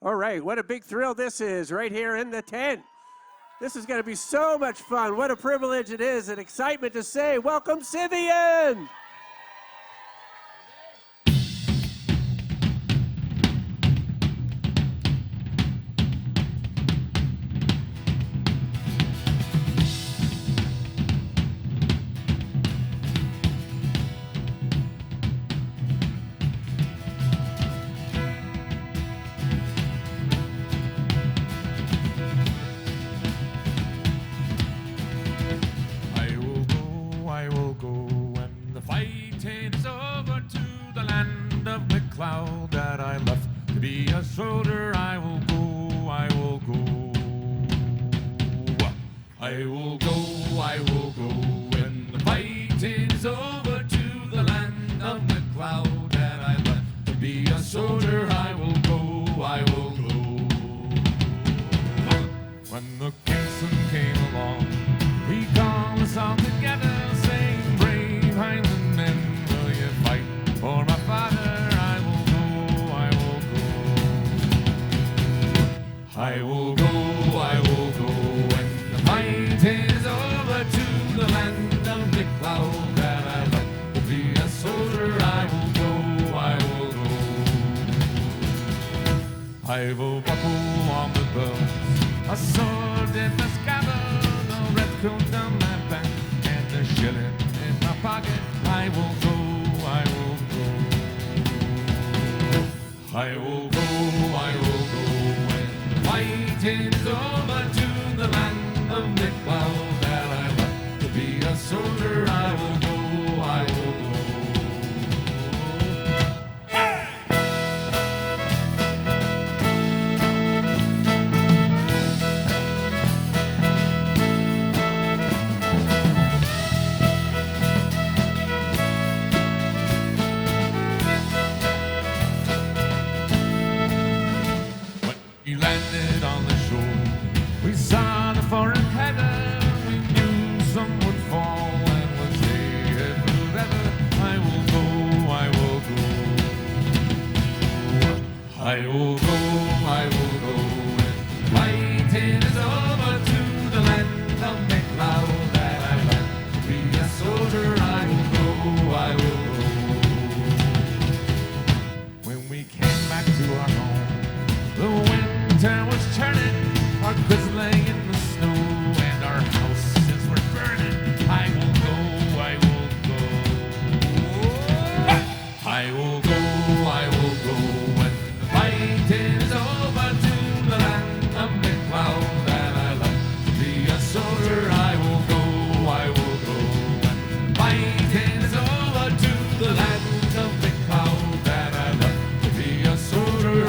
All right, what a big thrill this is right here in the tent. This is going to be so much fun. What a privilege it is and excitement to say, welcome Scythian! That I left to be a soldier. I will go, I will go. I will go, I will go. When the fighting is over to the land of the cloud that I left to be a soldier. I will go, I will go. When the Kingston came along, he called us all together, saying, brave Highland men, will you fight for my father? I will go, when the fight is over to the land of the cloud that I left to be a soldier. I will go, I will go. I will buckle on the belt, a sword in the scabbard, a red coat down my back, and a shilling in my pocket. I will go, I will go. I will go, I will go. Fighting is over to the land of the cloud that I left to be a soldier. I will go, I will go. Hey! When we landed on the shore, we saw the foreign heaven. We knew some would fall and would stay here forever. I will go, I will go. I will go, I will go. When fighting is over to the land of the cloud that I left to be a soldier. I will go, I will go. When we came back to our home, the winter was turning. Our goods lay in the snow and our houses were burning. I will go, I will go. I will go, I will go. When the fight is over to the land of the cloud that I love to be a soldier. I will go, I will go. When the fight is over to the land of the cloud that I love to be a soldier.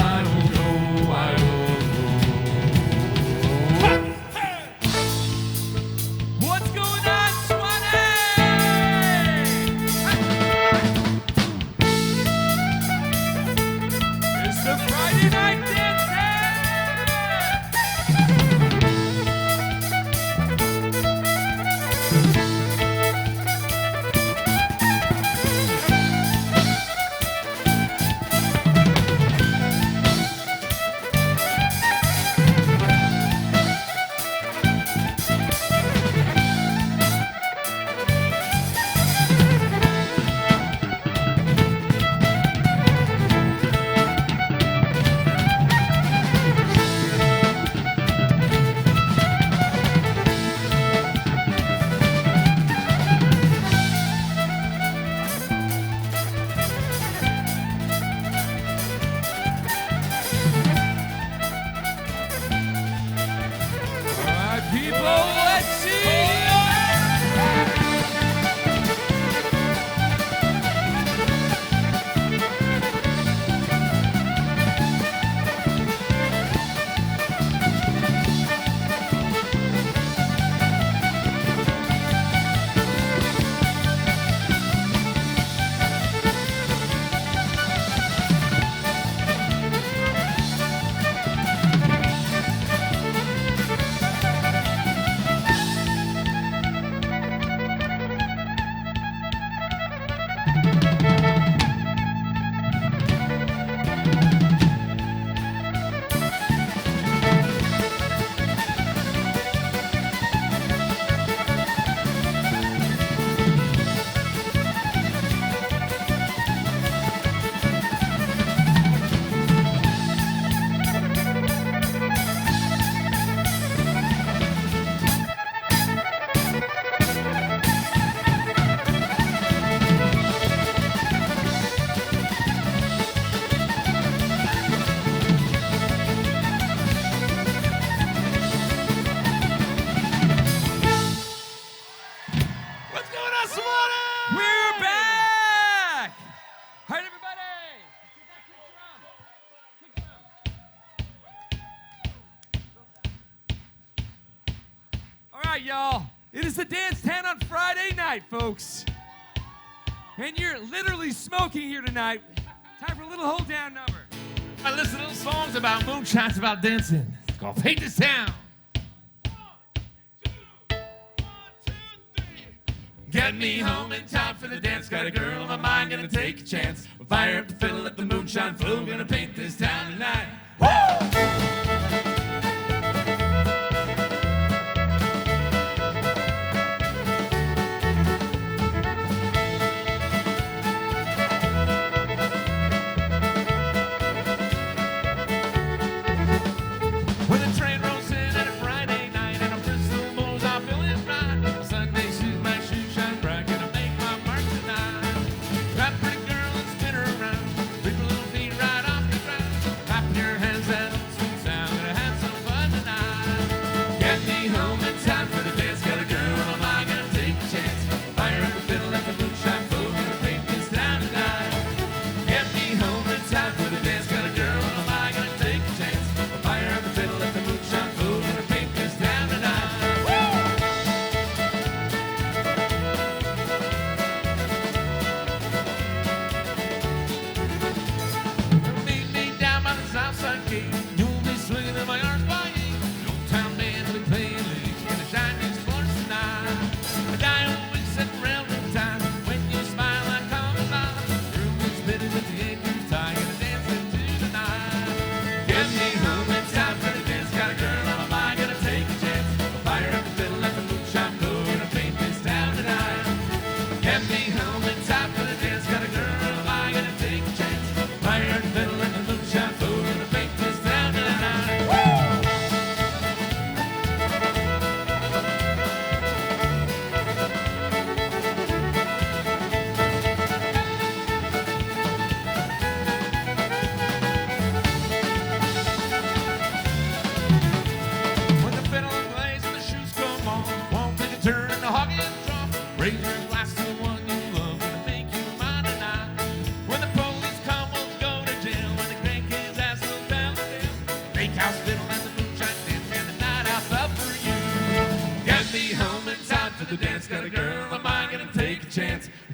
right, y'all. It is the Dance 10 on Friday night, folks. And you're literally smoking here tonight. Time for a little hold down number. I listen to songs about moonshots, about dancing. It's called Paint This Town. 1, 2, 1, 2, 3. Get me home in time for the dance. Got a girl on my mind, gonna take a chance. We'll fire up the fiddle, let the moonshine flow. Gonna paint this town tonight. Woo!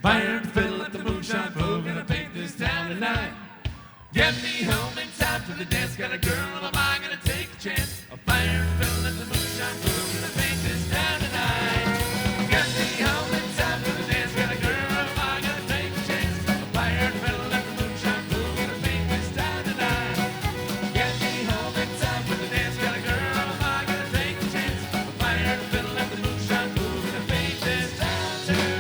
Fire and fiddle, let the moonshine flow. Gonna paint this town tonight. Get me home in time for the dance. Got a girl on my mind, gonna take a chance. A fire and fiddle, let the moonshine flow. Gonna paint this town tonight. Get me home in time for the dance. Got a girl on my mind, gonna take a chance. A fire and fiddle, let the moonshine flow. Gonna paint this town tonight. Get me home in time for the dance. Got a girl on my mind, gonna take a chance. A fire and fiddle, let the moonshine flow. Gonna paint this town tonight.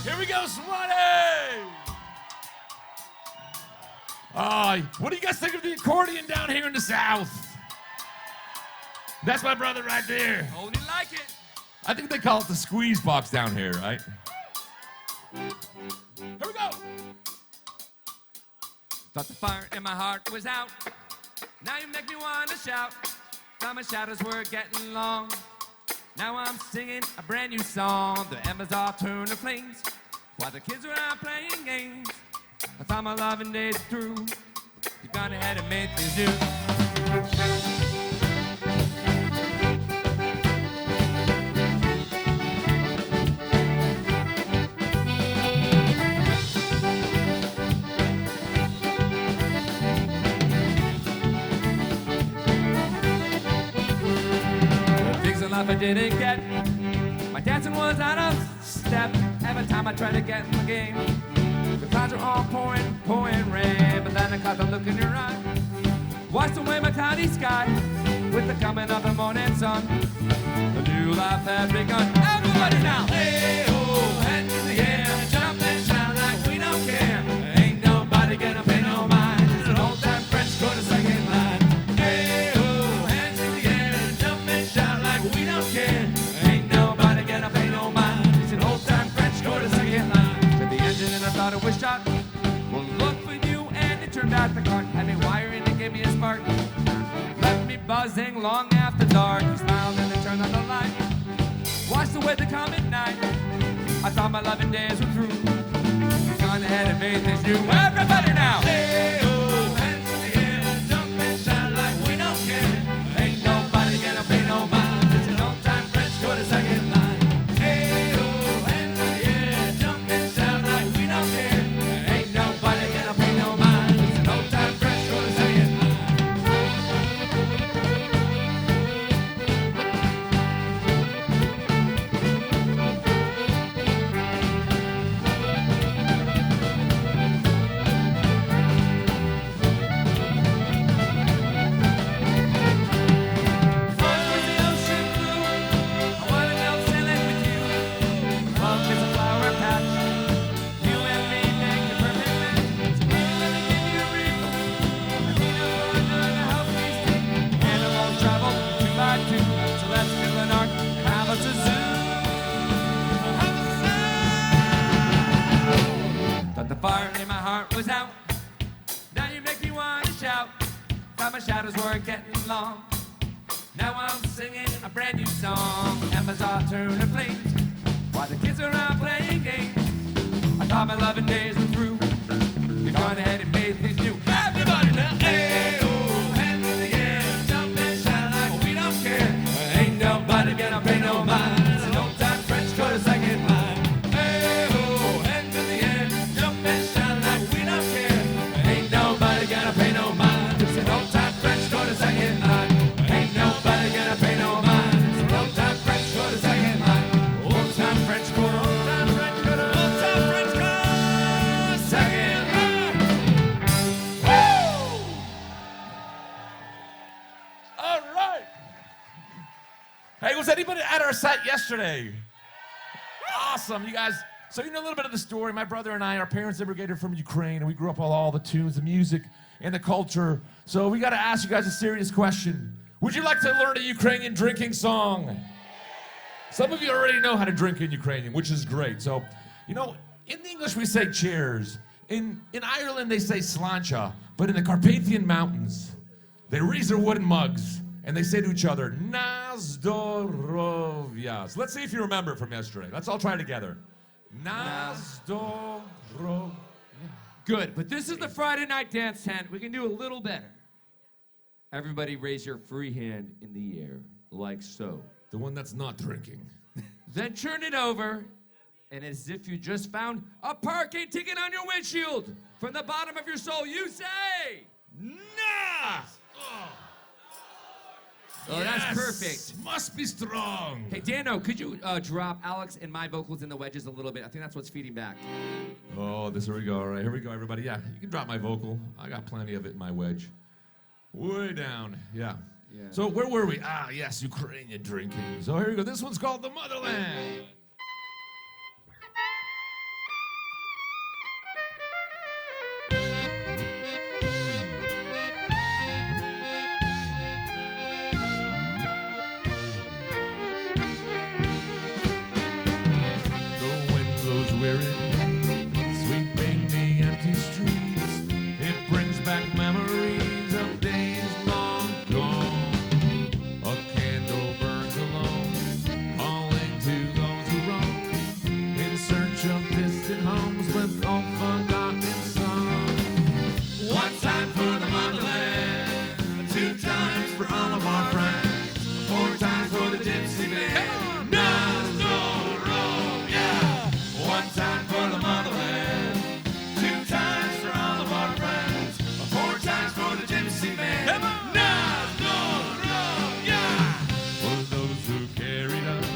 Here we go, Suwannee! What do you guys think of the accordion down here in the South? That's my brother right there. Only like it. I think they call it the squeeze box down here, right? Here we go. Thought the fire in my heart was out. Now you make me want to shout. Thought my shadows were getting long. Now I'm singing a brand new song. The embers all turn to flames while the kids were out playing games. I thought my loving days were through. You've gone ahead and made things new. The things in life I didn't get. My dancing was out of step. Every time I tried to get in the game, the clouds are all pouring rain. But then I caught the look in your eye, washed away my cloudy sky with the coming of the morning sun. A new life had begun. Everybody now, hey ho, hands in the air, jump and shout like we don't care. Ain't nobody gonna pay no mind. It's an old time French quarter second line. Hey ho, hands in the air, jump and shout like we don't care. Ain't nobody gonna pay no mind. It's an old time French quarter second line. Set the engine and I thought it was shot. Well, look for you and it turned out the clock had me wiring and gave me a spark. Left me buzzing long after dark. You smiled and then turned on the light. Washed away the common night. I thought my loving days were through. You've gone ahead and made things new. Everybody now! Hey, oh, hands in the air, jump and The fire in my heart was out. Now you make me want to shout. Thought my shadows were getting long. Now I'm singing a brand new song. Embers are turning flames while the kids are out playing games. I thought my loving days were through. You've gone ahead and made things new. Everybody now, hey, oh, hands in the air, jump and shout like we don't care. Ain't nobody gonna pay no mind. It's an old-time French quarter second line. Hey, oh, hands in the air, jump and shout like we don't care. Ain't nobody gonna pay no mind. It's an old-time French quarter second line. Ain't nobody gonna pay no mind. It's an old-time French quarter second line. Old-time French quarter, old-time French quarter, old-time French quarter second line. Woo! All right. Hey, was anybody at our set yesterday? Awesome, you guys. So you know a little bit of the story. My brother and I, our parents immigrated from Ukraine, and we grew up with all the tunes, the music, and the culture. So we got to ask you guys a serious question. Would you like to learn a Ukrainian drinking song? Some of you already know how to drink in Ukrainian, which is great. So, you know, in English we say cheers. In Ireland they say slancha, but in the Carpathian Mountains, they raise their wooden mugs and they say to each other, na zdorowia. So let's see if you remember from yesterday. Let's all try it together. Na zdorowia. Good, but this is the Friday night dance tent. We can do a little better. Everybody raise your free hand in the air, like so. The one that's not drinking. Then turn it over, and as if you just found a parking ticket on your windshield, from the bottom of your soul, you say, nah! Oh, Yes, that's perfect. Must be strong. Hey, Dano, could you drop Alex and my vocals in the wedges a little bit? I think that's what's feeding back. Oh, here we go. All right, here we go, everybody. Yeah, you can drop my vocal. I got plenty of it in my wedge. Way down. Yeah. So where were we? Ah, yes, Ukrainian drinking. So here we go. This one's called The Motherland. The wind blows weary, sweeping the empty streets. It brings back memories of days long gone. A candle burns alone, calling to those who roam in search of distant homes with unforgotten songs. One time for the motherland, two times for all of our friends, four times for the gypsy band. One time for the motherland, two times for all of our friends, four times for the gypsy band. For those who carried us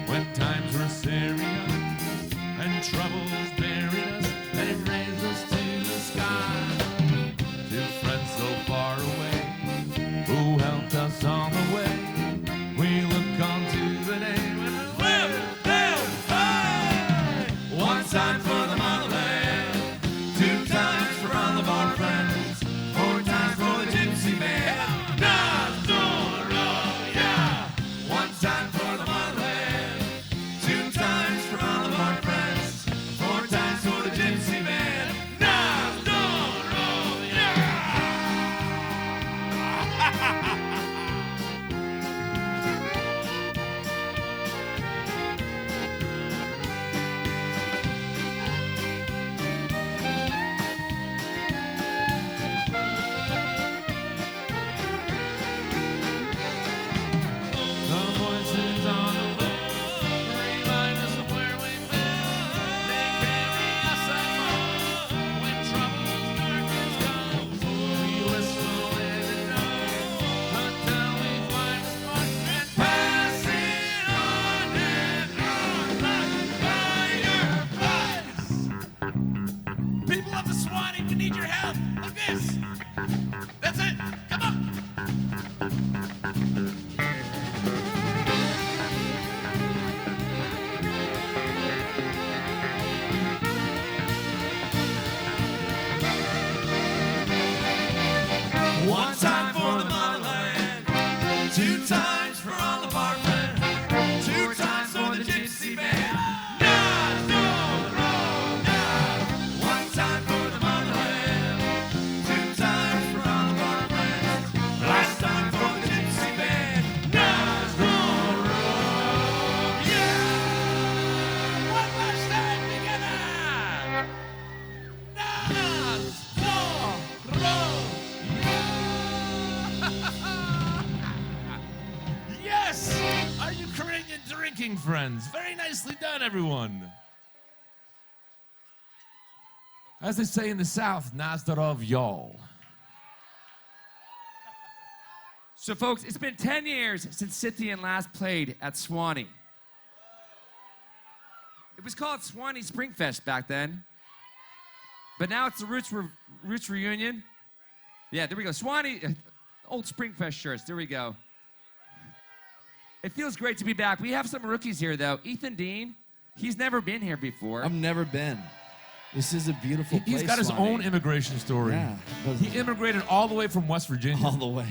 when times were serious and troubles buried us and raised us to the sky. To friends so far away who helped us on the way, we look onto the name and live. One time for the motherland, two times for all of our friends, four times for the gypsy band. One time for the motherland, two times for all of our friends, four times for the gypsy band. The voices on the boat remind us of where we've been. They carry us along when trouble's darkness comes. We whistle in the dark until we find a spark and pass it on and on like fireflies. People of the Suwannee, we need your help. Look this. That's it. Come on. One time for the motherland, two times for all of our friends, two times for the gypsy band. One drinking friends. Very nicely done, everyone. As they say in the South, Nazdarov y'all. So, folks, it's been 10 years since Scythian last played at Suwannee. It was called Suwannee Springfest back then. But now it's the Roots reunion. Yeah, there we go. Suwannee, old Springfest shirts. There we go. It feels great to be back. We have some rookies here, though. Ethan Dean, he's never been here before. I've never been. This is a beautiful place. He's got his Suwannee. own immigration story. Yeah. He immigrated all the way from West Virginia. All the way.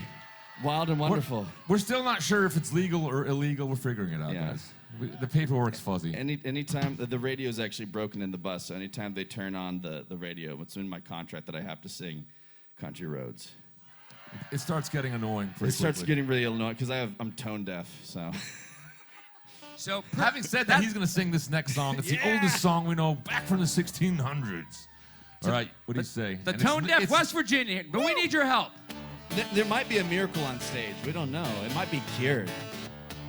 Wild and wonderful. We're still not sure if it's legal or illegal. We're figuring it out, Yeah. guys. The paperwork's fuzzy. Anytime the radio is actually broken in the bus, so anytime they turn on the radio, it's in my contract that I have to sing Country Roads. It starts getting annoying pretty It starts quickly. getting really annoying because I'm tone deaf, so. So, Having said that, he's going to sing this next song. It's the oldest song we know, back from the 1600s. All right, what do you say? the And tone-deaf West Virginia, but we need your help. There might be a miracle on stage. We don't know. It might be cured.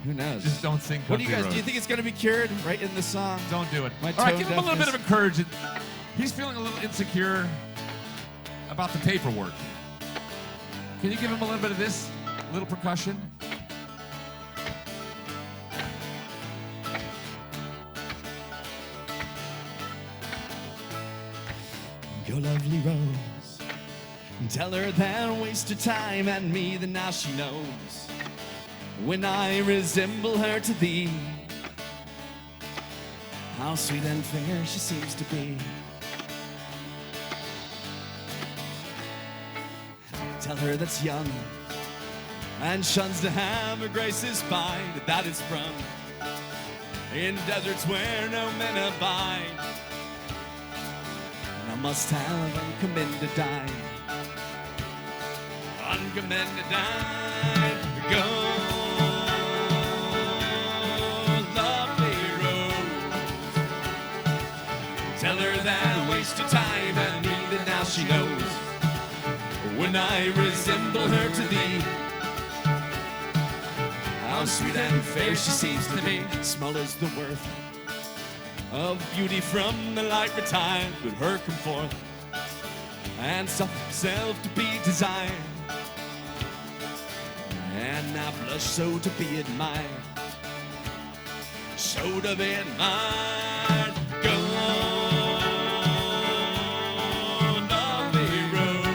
Who knows? Just don't sing What do you Country guys? Do you Roads. think it's gonna be cured right in the song? Don't do it. My All right, tone give him a little bit of deafness. encouragement. He's feeling a little insecure about the paperwork. Can you give him a little bit of this? A little percussion? Your lovely rose. Tell her that wasted time and me, that now she knows. When I resemble her to thee, how sweet and fair she seems to be. Tell her that's young and shuns to have her graces spied, that is from in deserts where no men abide. I must have uncommended die. Uncommended die. Go, lovely rose. Tell her that waste of time and me, that now she knows. When I resemble her to thee, how sweet and fair she seems to me. Small is the worth of beauty from the light retired, but her come forth and suffer self to be desired, and I blush so to be admired, so to be admired. Go, lovely rose,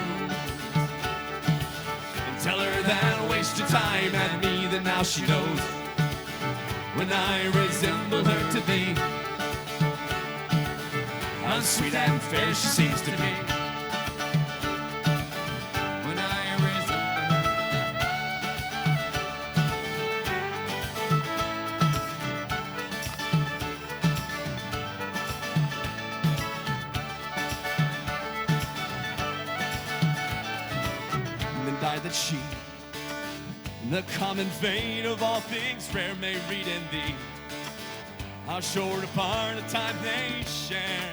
and tell her that waste of time and me, that now she knows. When I resemble her to thee, how sweet and fair she seems to me. When I resemble and then die that she, the common vein of all things rare, may read in thee how short a part of time they share.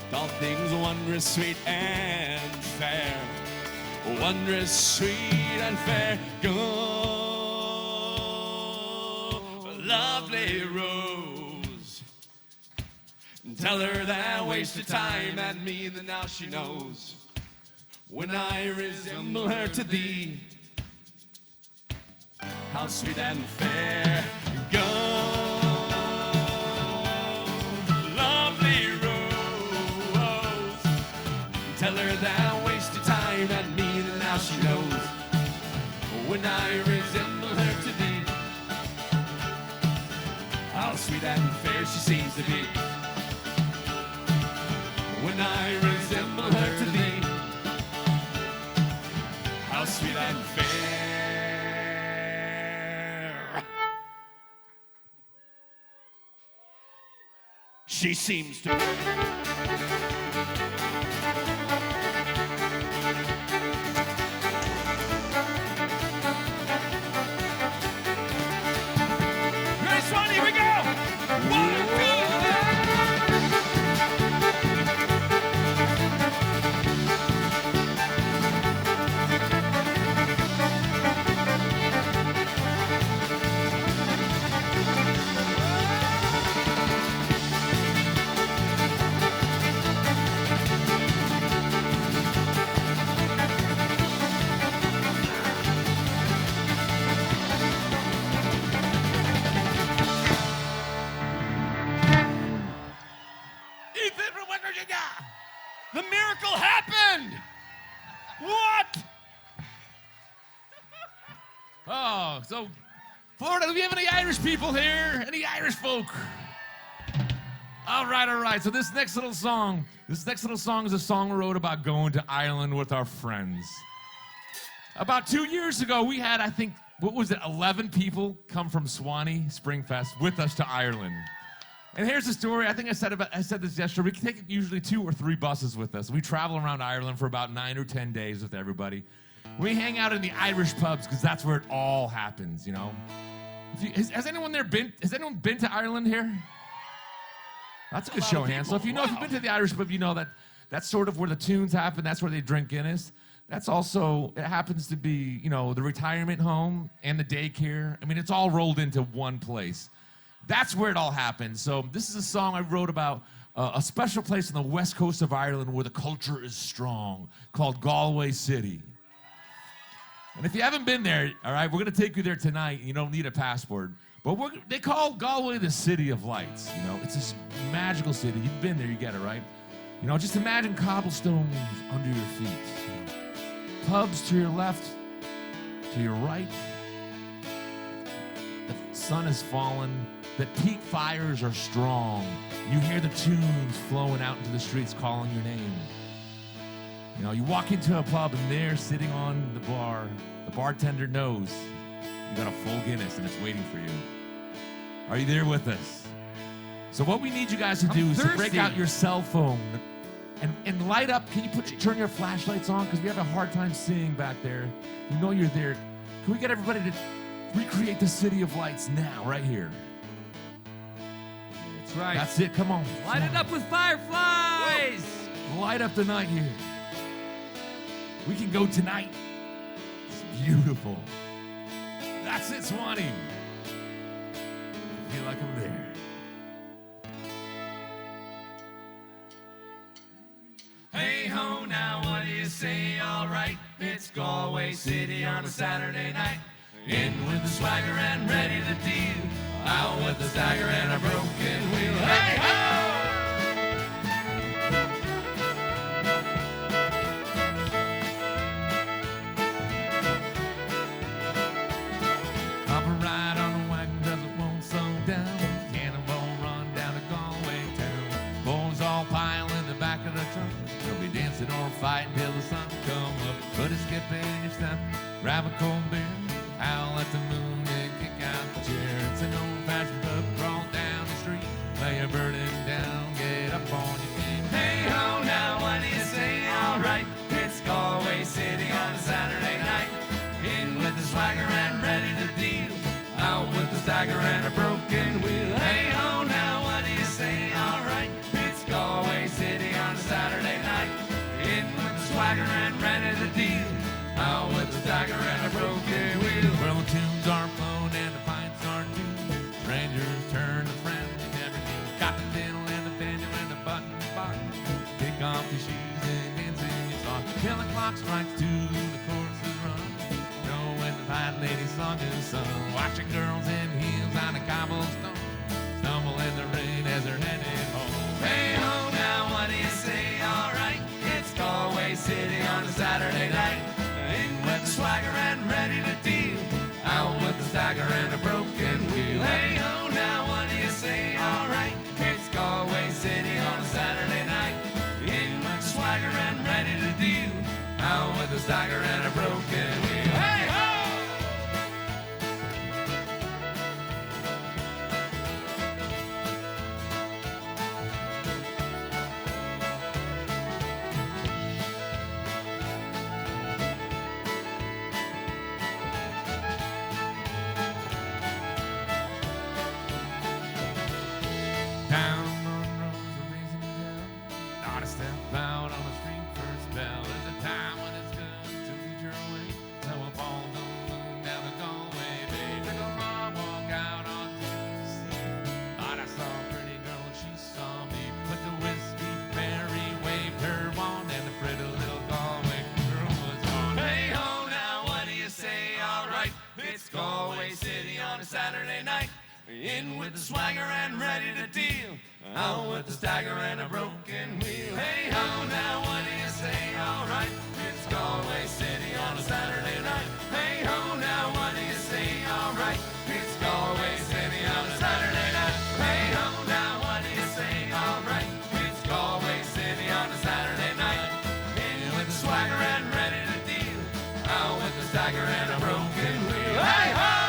But all things wondrous, sweet and fair, wondrous, sweet and fair. Go, lovely rose, and tell her that wasted time and me, that now she knows. When I resemble her to thee, how sweet and fair. Go, lovely rose, tell her that wasted time and me, that now she knows. When I resemble her to thee, how sweet and fair she seems to be. When I resemble her to thee, how sweet and fair she seems to be. Nice one, here we go. 1, 2, 3. Virginia. The miracle happened! What? Oh, so Florida, do we have any Irish people here? Any Irish folk? All right. So this next little song is a song we wrote about going to Ireland with our friends. About 2 years ago, we had, I think, 11 people come from Suwannee Springfest with us to Ireland. And here's the story. I think I said this yesterday. We can take usually 2 or 3 buses with us. We travel around Ireland for about 9 or 10 days with everybody. We hang out in the Irish pubs because that's where it all happens, you know. Has anyone been to Ireland here? That's a good show of hands. So if you've been to the Irish pub, you know that that's sort of where the tunes happen. That's where they drink Guinness. That's also, it happens to be, you know, the retirement home and the daycare. I mean, it's all rolled into one place. That's where it all happens. So this is a song I wrote about a special place on the west coast of Ireland where the culture is strong, called Galway City. And if you haven't been there, all right, we're going to take you there tonight. You don't need a passport. But they call Galway the City of Lights. You know, it's this magical city. You've been there, you get it, right? You know, just imagine cobblestones under your feet. You know, pubs to your left, to your right. The sun has fallen. The peat fires are strong. You hear the tunes flowing out into the streets calling your name. You know, you walk into a pub and there sitting on the bar, the bartender knows you got a full Guinness and it's waiting for you. Are you there with us? So what we need you guys to do is to break out your cell phone and light up. Can you turn your flashlights on? Because we have a hard time seeing back there. You know you're there. Can we get everybody to recreate the City of Lights now, right here? That's right. That's it. Come on. Light it up with fireflies. Woo. Light up the night here. We can go tonight. It's beautiful. That's it, Suwannee. I feel like I'm there. Hey ho, now what do you say? All right, it's Galway City on a Saturday night. In with the swagger and ready to deal. Out with the stagger and a broken wheel. Hey ho! Fight until the sun come up. Put a skip in your step, grab a cold beer, howl at the moon and kick out the chair. It's an old-fashioned pub, crawl down the street, lay your burden down, get up on your feet. Hey ho, now what do you say? All right, it's Galway City on a Saturday night. In with the swagger and ready to deal. Out with the stagger and a broken wheel. Hey ho, now what do you say? All right, it's Galway City on a Saturday night. In with the swagger and ready to deal. Out with the stagger and a broken wheel. Well, the tunes are flowing and the pints are too. Strangers turn to friends you never knew. Got the fiddle and the banjo and the button box. Kick off your shoes and dance in your socks. Till the clock strikes 2, the chorus is run. Know when the fine lady song is sung. Watching girls in heels on a cobblestone stumble in the rain as they're headed home. Hey ho, now what do you say? All right, it's Galway City on a Saturday night. In with the swagger and ready to deal. Out with the stagger and a broken wheel. Hey ho, now what do you say? All right, it's Galway City on a Saturday night. In with the swagger and ready to deal. Out with the stagger and a broken wheel. Hey ho! Down on roads are raising down. Not a step out on the street first bell. There's a time when it's good to lead your way. So I fall the moon down the Galway Bay. Took a long walk out onto the sea. Thought I saw a pretty girl and she saw me. Put the whiskey fairy waved her wand and the pretty little Galway girl was gone. Hey ho, now what do you say? All right, it's Galway City on a Saturday night. In with the swagger and ready to deal. Out with the stagger and a broken wheel. Hey ho, now what do you say? All right, it's Galway City on a Saturday night. Hey ho, now what do you say? All right, it's Galway City on a Saturday night. Hey ho, now what do you say? All right, it's Galway City on a Saturday night. In with the swagger and ready to deal. Out with the stagger and a broken wheel. Hey ho!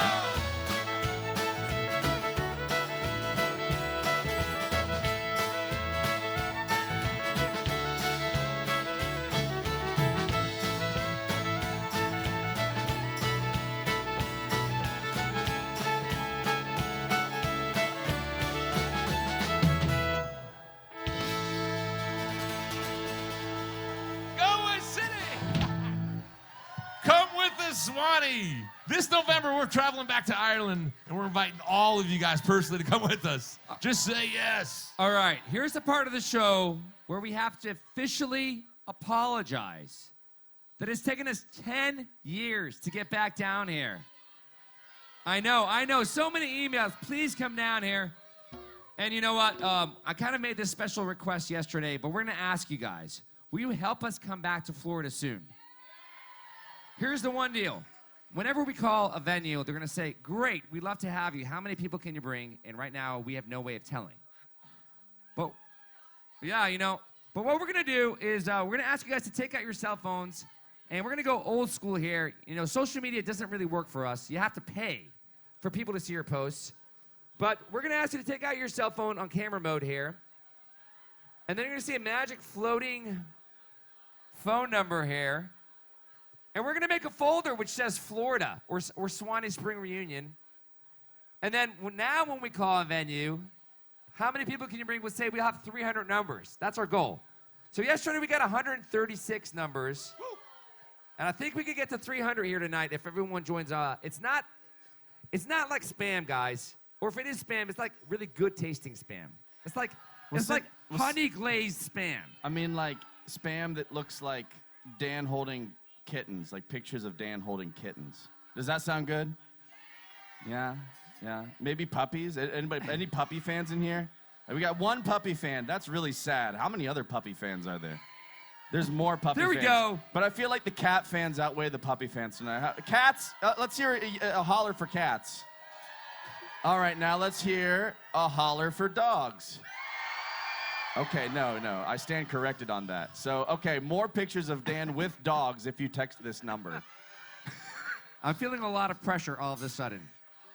Galway City! Come with us, Suwannee. This November, we're traveling back to Ireland, and we're inviting all of you guys personally to come with us. Just say yes. All right, here's the part of the show where we have to officially apologize that it's taken us 10 years to get back down here. I know, so many emails. Please come down here. And you know what? I kind of made this special request yesterday, but we're going to ask you guys, will you help us come back to Florida soon? Here's the one deal. Whenever we call a venue, they're going to say, great, we'd love to have you. How many people can you bring? And right now, we have no way of telling. But, yeah, but what we're going to do is we're going to ask you guys to take out your cell phones, and we're going to go old school here. Social media doesn't really work for us. You have to pay for people to see your posts. But we're going to ask you to take out your cell phone on camera mode here. And then you're going to see a magic floating phone number here. And we're going to make a folder which says Florida or Suwannee Spring Reunion. And then when we call a venue, how many people can you bring? We'll say we'll have 300 numbers. That's our goal. So yesterday we got 136 numbers. And I think we could get to 300 here tonight if everyone joins. It's not like spam, guys. Or if it is spam, it's like really good tasting spam. It's like honey glazed spam. I mean, like spam that looks like Dan holding kittens, like pictures of Dan holding kittens. Does that sound good? Yeah. Maybe puppies. Anybody? Any puppy fans in here? We got one puppy fan. That's really sad. How many other puppy fans are there? There's more puppy fans. There we go. But I feel like the cat fans outweigh the puppy fans tonight. Cats. Let's hear a holler for cats. All right, now let's hear a holler for dogs. Okay, no, I stand corrected on that. So, okay, more pictures of Dan with dogs if you text this number. I'm feeling a lot of pressure all of a sudden.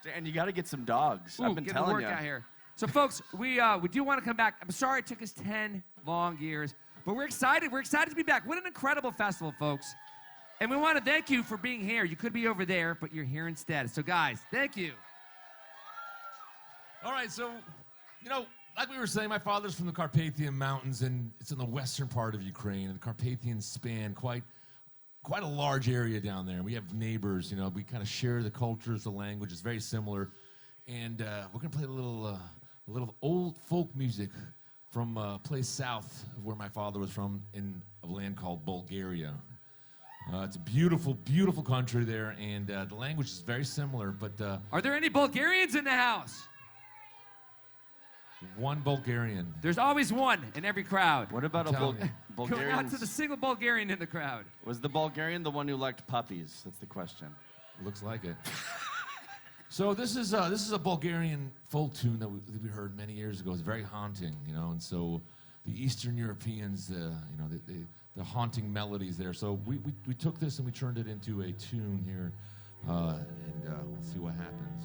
Dan, you got to get some dogs. I've been get telling the you. work out here. So, folks, we do want to come back. I'm sorry it took us 10 long years, but we're excited. We're excited to be back. What an incredible festival, folks. And we want to thank you for being here. You could be over there, but you're here instead. So, guys, thank you. All right, so, like we were saying, my father's from the Carpathian Mountains, and it's in the western part of Ukraine. And the Carpathians span quite a large area down there. We have neighbors, we kind of share the cultures, the language. It's very similar. And we're going to play a little old folk music from a place south of where my father was from in a land called Bulgaria. It's a beautiful, beautiful country there, and the language is very similar. But Are there any Bulgarians in the house? one Bulgarian. There's always one in every crowd. What about a Going Bulgarian? out to the single Bulgarian in the crowd. Was the Bulgarian the one who liked puppies? That's the question. Looks like it. So this is a Bulgarian folk tune that we heard many years ago. It's very haunting, and so the Eastern Europeans, the haunting melodies there. So we took this and we turned it into a tune here, and we'll see what happens.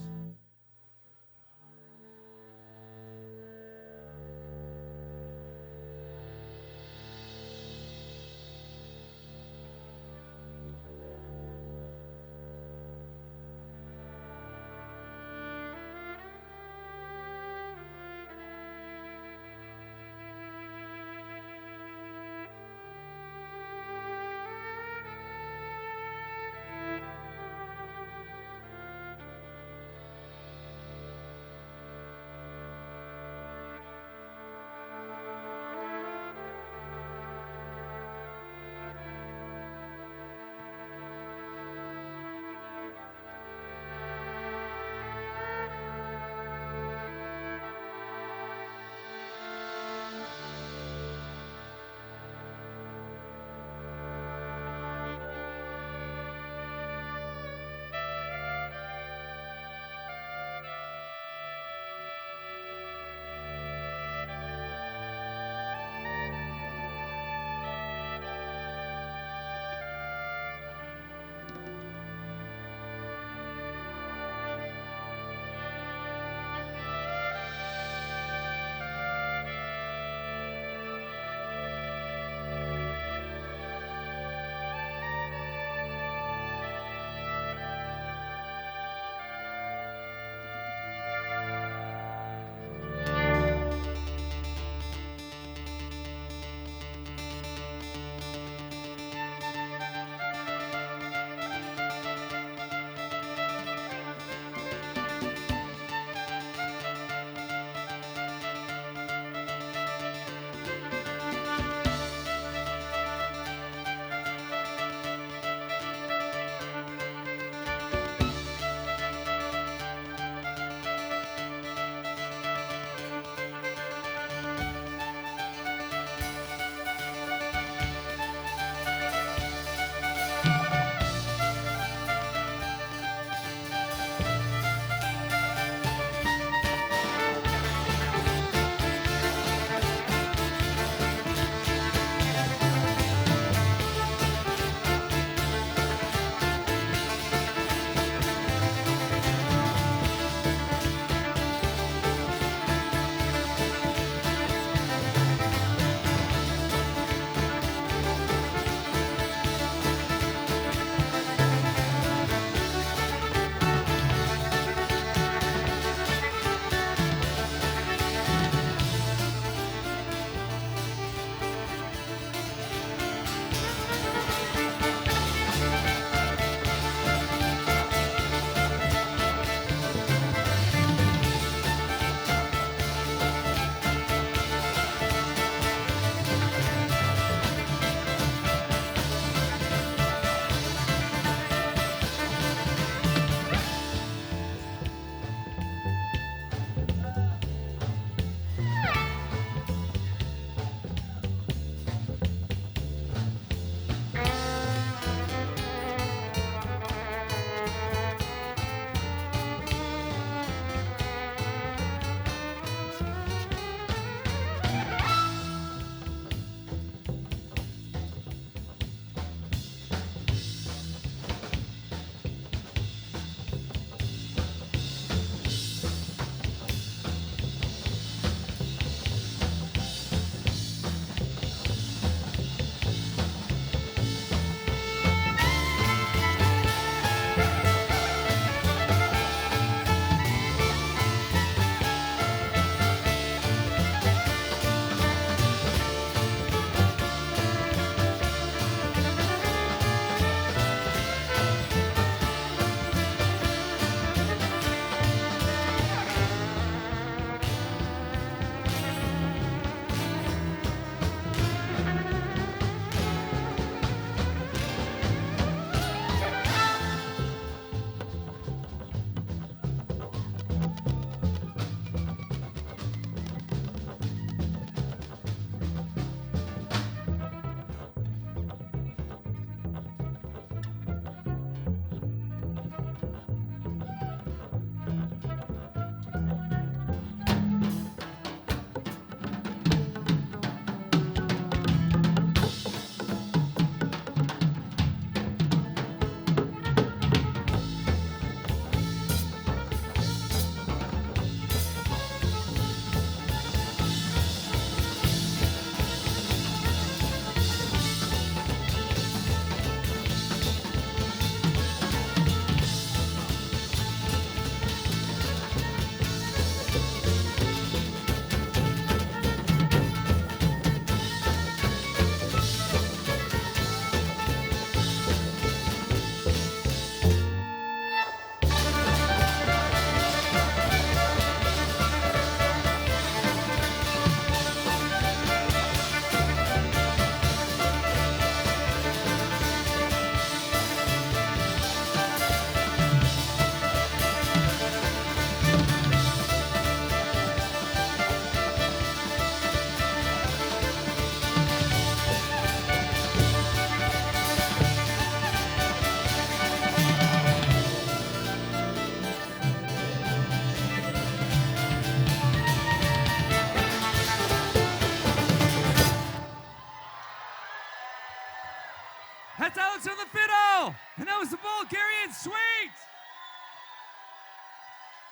That's Alex on the fiddle. And that was the Bulgarian Suite.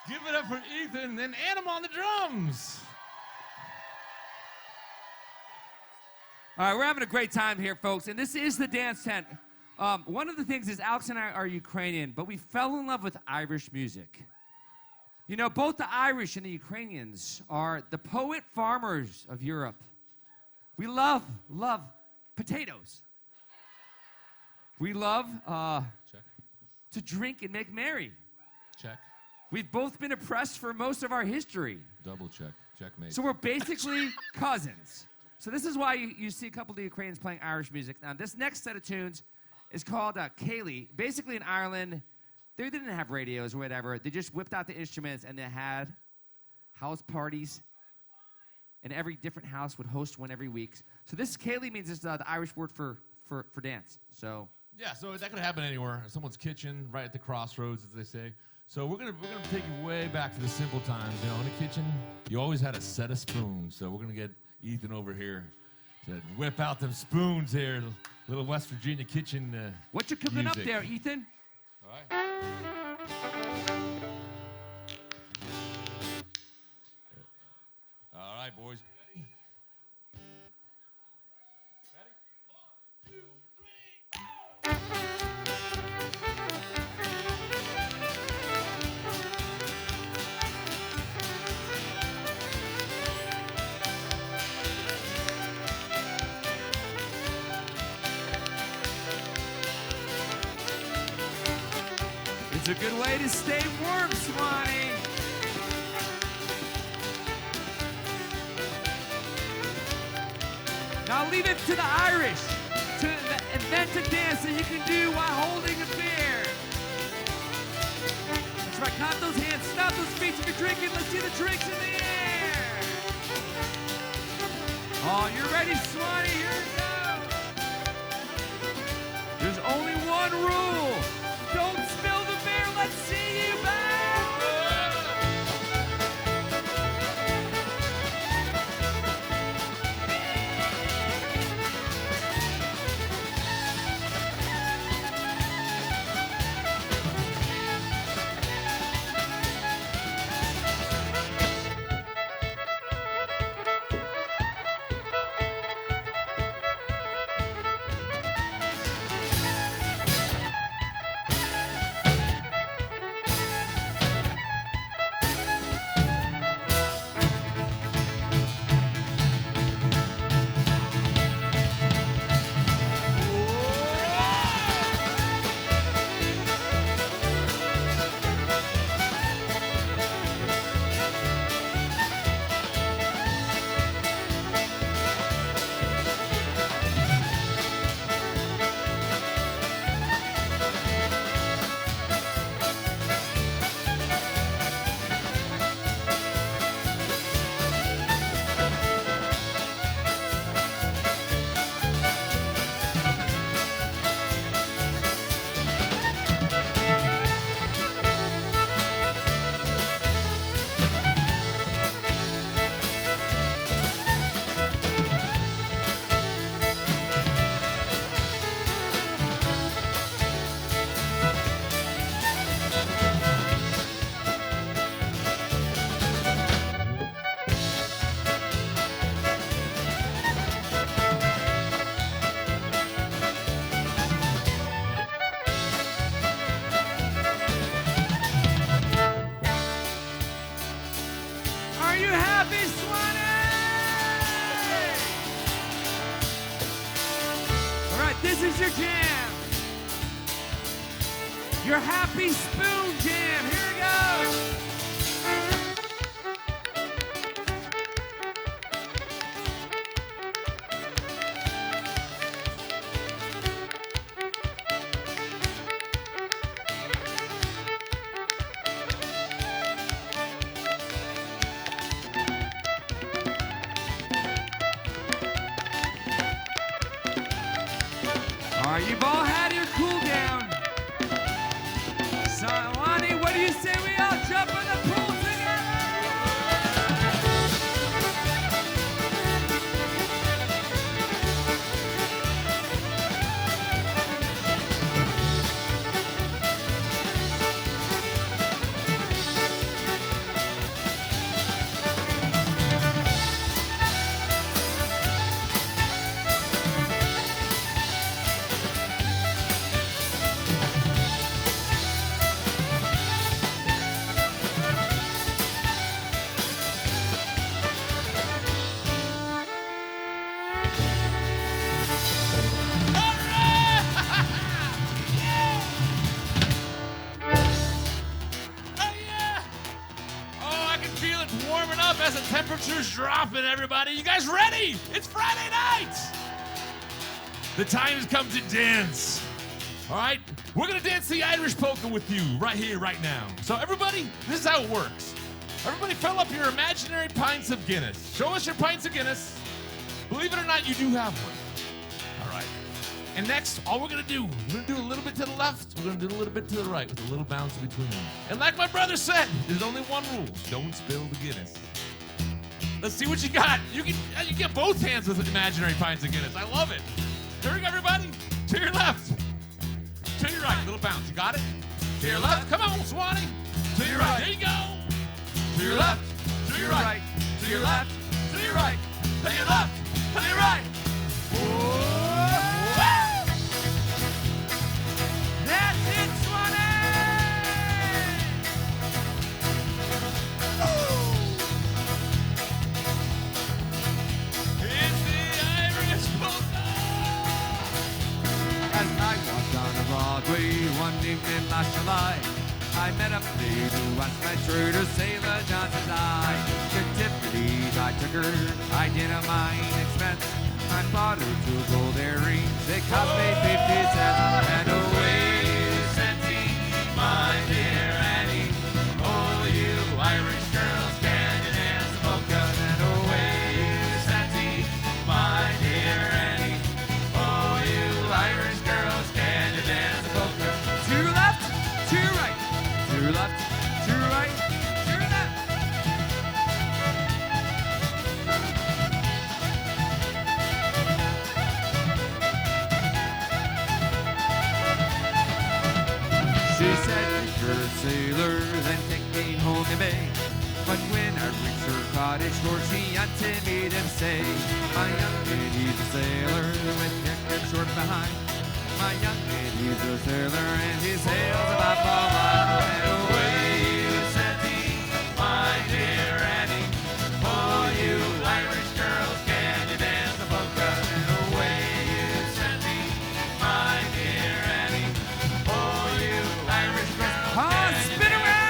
Give it up for Ethan and Adam on the drums. All right, we're having a great time here, folks, and this is the dance tent. One of the things is Alex and I are Ukrainian, but we fell in love with Irish music. You know, both the Irish and the Ukrainians are the poet farmers of Europe. We love potatoes. We love Check. to drink and make merry. Check. We've both been oppressed for most of our history. Double check. Checkmate. So we're basically cousins. So this is why you see a couple of the Ukrainians playing Irish music. Now, this next set of tunes is called Cayley. Basically, in Ireland, they didn't have radios or whatever. They just whipped out the instruments, and they had house parties. And every different house would host one every week. So this Cayley means it's the Irish word for dance. So Yeah, so that could happen anywhere. Someone's kitchen, right at the crossroads, as they say. So we're gonna take you way back to the simple times. You know, in the kitchen, you always had a set of spoons. So we're gonna get Ethan over here to whip out them spoons here. Little West Virginia kitchen. what you cooking up music. there, Ethan? All right. All right, boys. It's a good way to stay warm, Suwannee. Now leave it to the Irish to invent a dance that you can do while holding a beer. That's right, clap those hands, stop those feet if you're drinking. Let's see the drinks in the air. Oh, you're ready, Suwannee, here we go. There's only one rule. Don't spill the beer, let's see you back. Are you happy, Suwannee? All right, this is your jam. Your happy spoon jam. Here it goes. All right, you've all had your cool down. Suwannee, what do you say we all jump in the pool together? popping, everybody. You guys ready? It's Friday night. The time has come to dance. All right? We're going to dance the Irish polka with you right here, right now. So everybody, this is how it works. Everybody fill up your imaginary pints of Guinness. Show us your pints of Guinness. Believe it or not, you do have one. All right. And next, all we're going to do a little bit to the left. We're going to do a little bit to the right with a little bounce between them. And like my brother said, there's only one rule. Don't spill the Guinness. Let's see what you got. You get both hands with imaginary pints of Guinness. I love it. Here we go, everybody. To your left. To your right. Little bounce. You got it? To your left. Come on, Suwannee. To your right. There you go. To your left. To your right. To your left. To your right. To your left. To your right. Whoa. That's it, Suwannee! It's the Irish polka. As I walked on Broadway one evening last July, I met a maid who once met through to Sailor Johnson's eye. To Tiffany's I took her, I didn't mind expense. I bought her 2 gold earrings, they cost me 50 cents. And away you sent me, my dear Annie. Oh, you Irish girls, can you dance polka? And away you sent me, my dear Annie. Oh, you Irish girls, can you dance polka? To left, to right, to left, to right, to left. She said, you're a sailor, then take me home to May. But when I reached her cottage door, she hunted me to say, my young lady's a sailor with neck short behind. My young lady's a sailor and he sails about Baumgarten. And away you sent me, my dear Annie. Oh, you Irish girls, can you dance the polka? And away you sent me, my dear Annie. Oh, you Irish girls, can you spin around!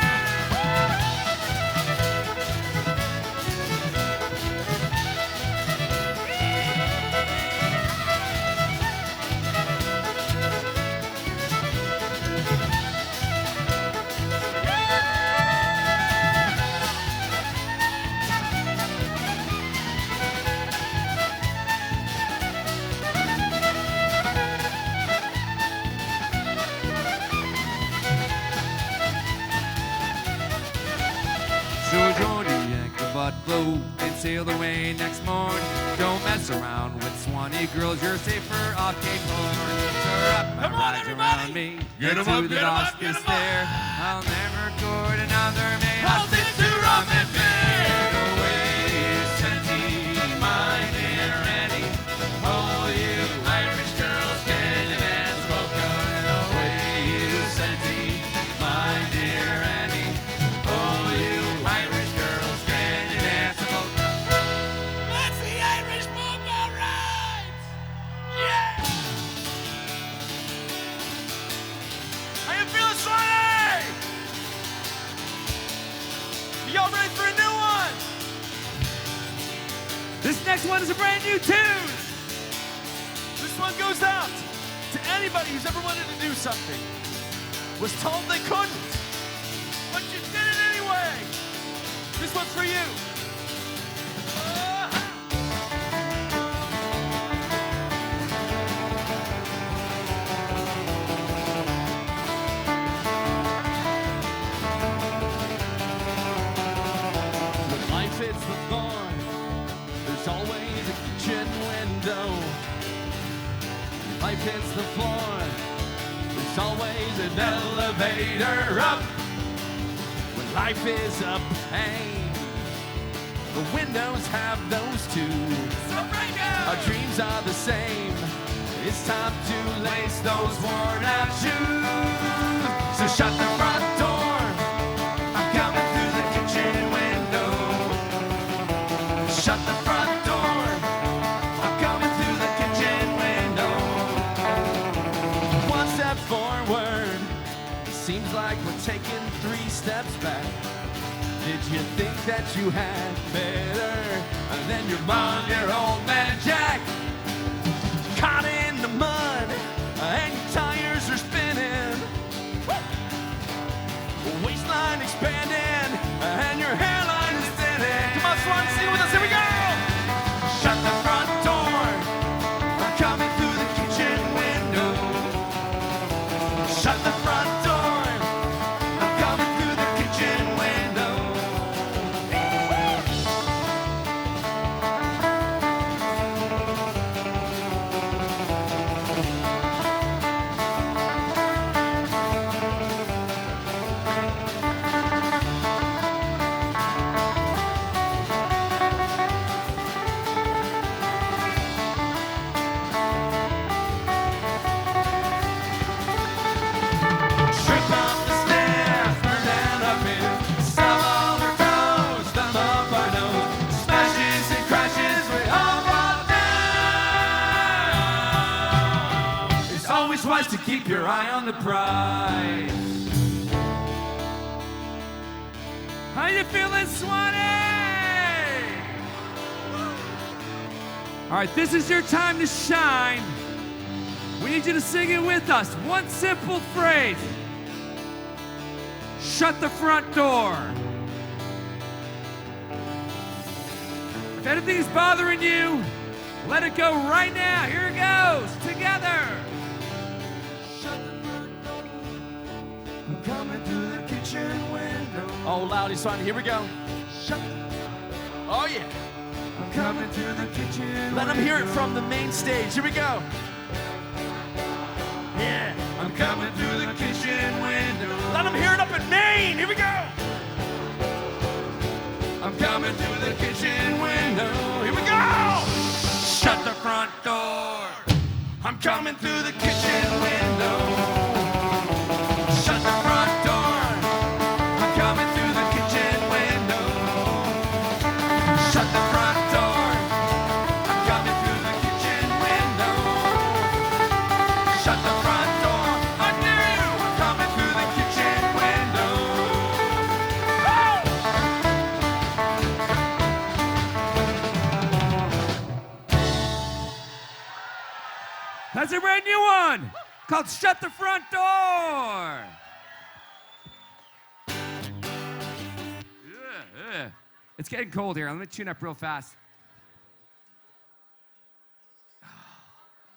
So Johnny yanked the butt blow and sailed away next morn. Don't mess around with Suwannee girls, you're safer off Cape Horn. So wrap my Come on, rags everybody. around me, Get 'em into up, the get 'em up, docks get 'em up. there. I'll never court another man. I'll sit to rum and beer. Away you sent me, my dear Annie. Oh, you Irish girls, can you dance polka? Away you sent me, my dear Annie. Oh, you Irish girls, can you dance polka? That's the Irish polka ride. Yeah. How you feeling, Suwannee? Y'all ready for a new one? This next one is a brand new tune. This one goes out to anybody who's ever wanted to do something, was told they couldn't, but you did it anyway. This one's for you. When life hits the thorn, there's always a kitchen window. When life hits the floor, there's always an elevator up. When life is a pain, the windows have those too. Our dreams are the same. It's time to lace those worn out shoes. So shut the front door. I'm coming through the kitchen window. Shut the front door. I'm coming through the kitchen window. One step forward. It seems like we're taking 3 steps back. Did you think that you had better than your mom, your old man Jack? Caught in the mud and your tires are spinning. Waistline expanding and your hairline is thinning. Come on, Swan, sing with us. Here we go. Shut the front door. I'm coming through the kitchen window. Shut the front door. I'm coming through the kitchen window. Trip up the stairs, burn down up here, stub all their toes, thumb up our nose, smashes and crashes, we all fall down. It's always wise to keep your eye on the prize. How you feeling, Suwannee? All right, this is your time to shine. We need you to sing it with us. One simple phrase. Shut the front door. If anything's bothering you, let it go right now. Here it goes. Together. Shut the front door. I'm coming through the kitchen window. Oh, loudy, Swan, here we go. Shut the Oh, yeah. I'm coming through the kitchen Let them hear it from the main stage. Here we go. Yeah. I'm coming through the kitchen window. Let them hear it up in Maine. Here we go. I'm coming through the kitchen window. Here we go. Shut the front door. I'm coming through the kitchen window. Shut the front door. I'm coming through the kitchen window. Shut the front door. I'm coming through the kitchen window. Shut the front door. I dare you. I'm coming through the kitchen window. That's a brand new one called Shut the Front Door. It's getting cold here. Let me tune up real fast.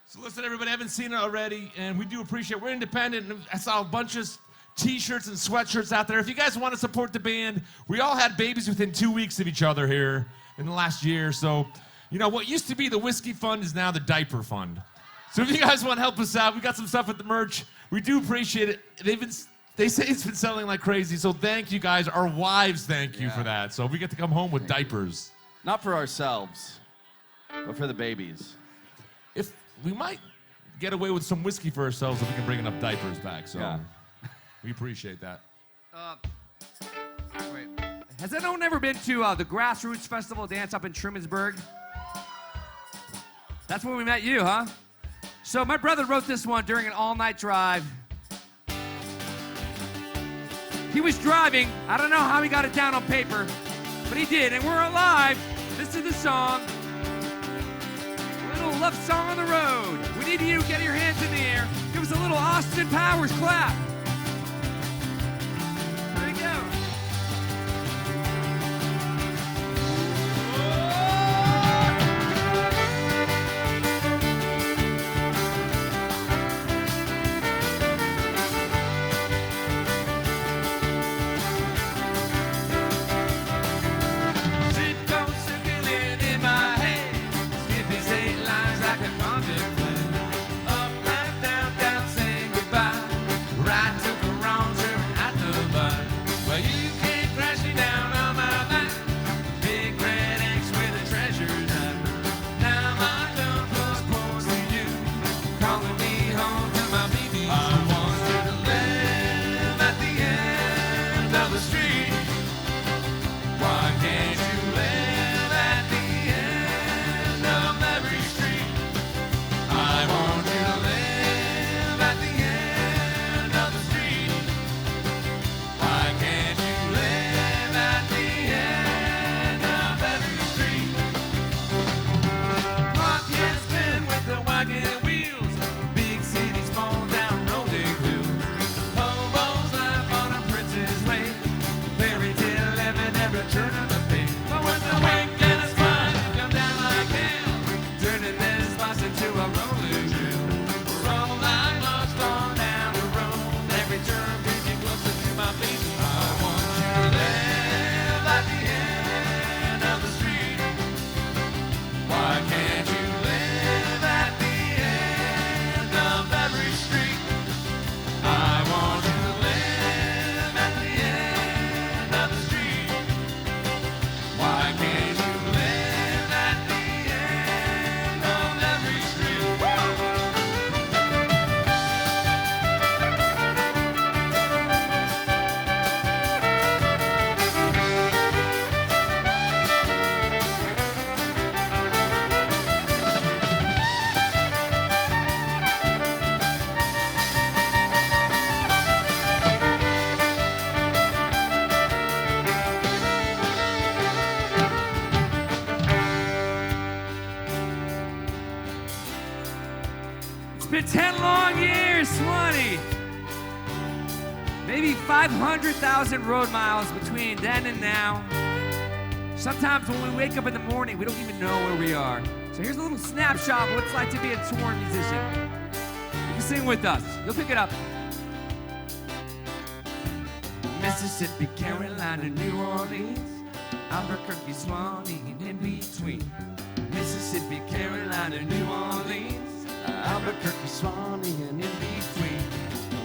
So listen, everybody, I haven't seen it already, and we do appreciate it. We're independent, and I saw a bunch of T-shirts and sweatshirts out there. If you guys want to support the band, we all had babies within 2 weeks of each other here in the last year. So, you know, what used to be the whiskey fund is now the diaper fund. So if you guys want to help us out, we got some stuff with the merch. We do appreciate it. They say it's been selling like crazy, so thank you guys. Our wives thank you for that. So we get to come home with diapers. Not for ourselves, but for the babies. If we might get away with some whiskey for ourselves if we can bring enough diapers back. So Yeah. we appreciate that. Wait. Has anyone ever been to the Grassroots Festival dance up in Trumansburg? That's where we met you, huh? So my brother wrote this one during an all-night drive. He was driving. I don't know how he got it down on paper, but he did, and we're alive. This is the song. A little love song on the road. We need you to get your hands in the air. Give us a little Austin Powers clap. There you go. Right wheels. Big city, small town, rolling through. Hobo's life on a prince's way. Fairy tale living every turn of the page. But when the weekend is fun, come down like hell, turning this bus into a rolling hill. We're all like lost on down the road. Every turn brings me closer to my feet. I want you to live at the end of the street. Why can't you live at the end of every street? I want you to live at the end of the street. Why can't you live at the end of every street? It's been 10 long years, Suwannee. Maybe 500,000 road miles between then and now. Sometimes when we wake up in the morning, we don't even know where we are. So here's a little snapshot of what it's like to be a touring musician. You can sing with us. You'll pick it up. Mississippi, Carolina, New Orleans, Albuquerque, Suwannee, and in between. Mississippi, Carolina, New Orleans, Albuquerque, Suwannee, and in between.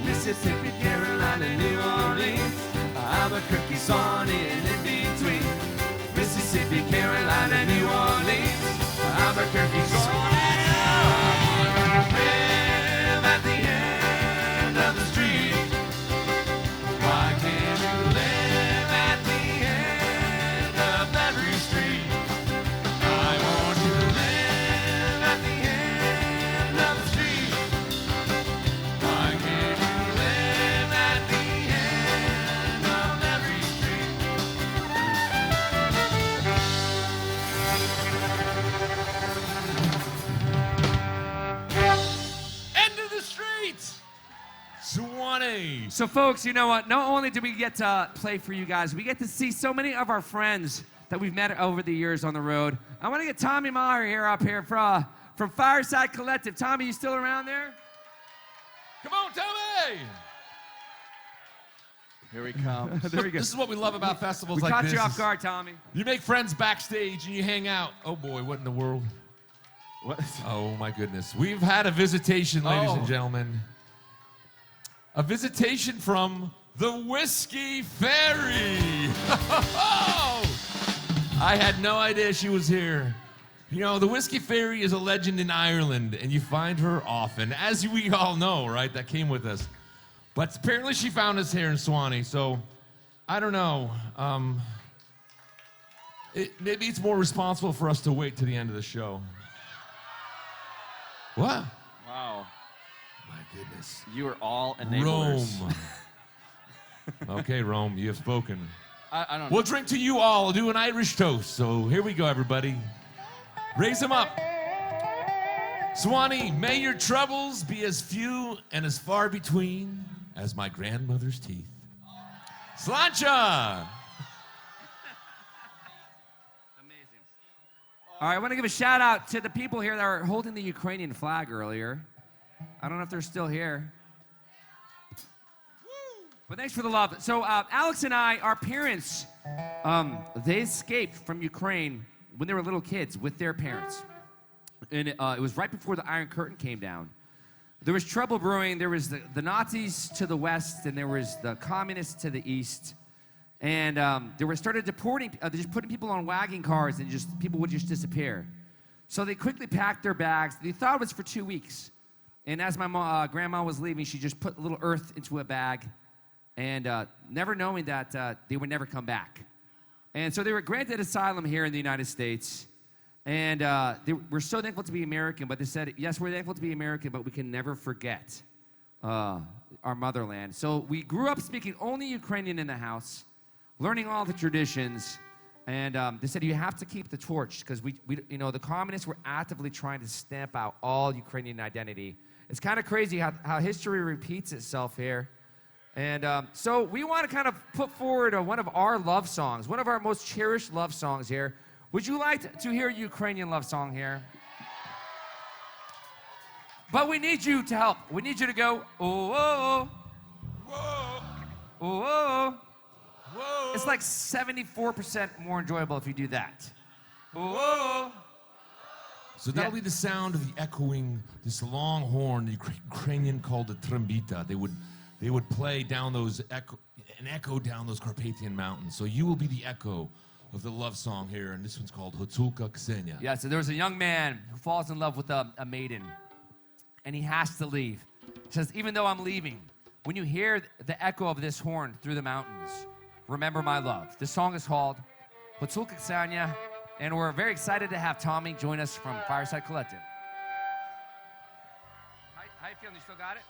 Mississippi, Carolina, New Orleans, Albuquerque, Suwannee, and in between. Mississippi, Carolina, New Orleans, Albuquerque, Suwannee. Live at the end of the street. Why can't you live at the end of every street? I want you to live at the end of the street. Why can't you live at the end of every street? End of the street! Suwannee. So folks, you know what? Not only do we get to play for you guys, we get to see so many of our friends that we've met over the years on the road. I want to get Tommy Maher here up here from Fireside Collective. Tommy, you still around there? Come on, Tommy! Here he comes. There we go. This is what we love about festivals We like caught this. you off guard, Tommy. You make friends backstage and you hang out. Oh boy, what in the world? What? Oh my goodness. We've had a visitation, ladies and gentlemen. A visitation from the Whiskey Fairy. I had no idea she was here. You know, the Whiskey Fairy is a legend in Ireland, and you find her often, as we all know, right? That came with us. But apparently she found us here in Suwannee, so I don't know. Maybe it's more responsible for us to wait to the end of the show. What? Wow. My goodness. You are all enablers. Rome. Okay, Rome, you have spoken. I don't know. We'll drink to you all, do an Irish toast. So here we go, everybody. Raise them up. Suwannee, may your troubles be as few and as far between as my grandmother's teeth. Sláinte! All right, I want to give a shout out to the people here that were holding the Ukrainian flag earlier. I don't know if they're still here. But thanks for the love. So Alex and I, our parents, they escaped from Ukraine when they were little kids with their parents. And it was right before the Iron Curtain came down. There was trouble brewing. There was the Nazis to the west, and there was the communists to the east. And they were started deporting, they just putting people on wagon cars, and just people would just disappear. So they quickly packed their bags. They thought it was for 2 weeks. And as my grandma was leaving, she just put a little earth into a bag, and never knowing that they would never come back. And so they were granted asylum here in the United States. And they were so thankful to be American, but they said, yes, we're thankful to be American, but we can never forget our motherland. So we grew up speaking only Ukrainian in the house, learning all the traditions, And they said you have to keep the torch because you know, the communists were actively trying to stamp out all Ukrainian identity. It's kind of crazy how history repeats itself here. And so we want to kind of put forward one of our love songs, one of our most cherished love songs here. Would you like to hear a Ukrainian love song here? But we need you to help. We need you to go, oh, oh, oh, oh, oh. Whoa. It's like 74% more enjoyable if you do that. Oh. So that'll be the sound of the echoing, this long horn, the Ukrainian called the trombita. They would play down those echo down those Carpathian mountains. So you will be the echo of the love song here, and this one's called Hutulka Ksenia. Yeah, so there was a young man who falls in love with a maiden, and he has to leave. He says, even though I'm leaving, when you hear the echo of this horn through the mountains, remember my love. This song is called Hutulka Ksenia, and we're very excited to have Tommy join us from Fireside Collective. How you feeling? You still got it?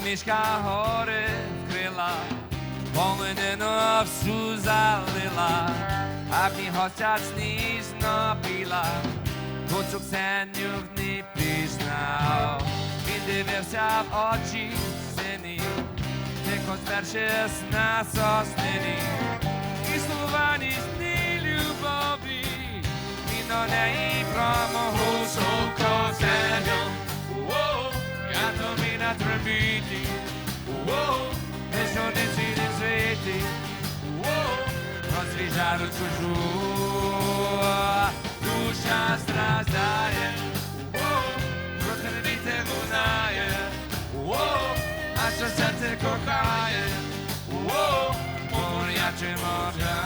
Miška hore vkryla, pomeneno vsu zalila, aby hostia snížno pila, Hutulku Kseniu v dny priznal. Він дивився в очі сині, тихо сперши на соснині, і слова ніжні любові, він до неї промовив Hutulku Kseniu. Canto-mi na trombiti, e sono in sveti, rozvížar kužu, duša strazdaje, protrvite vunaje, a što srce kochaje, morjače morja.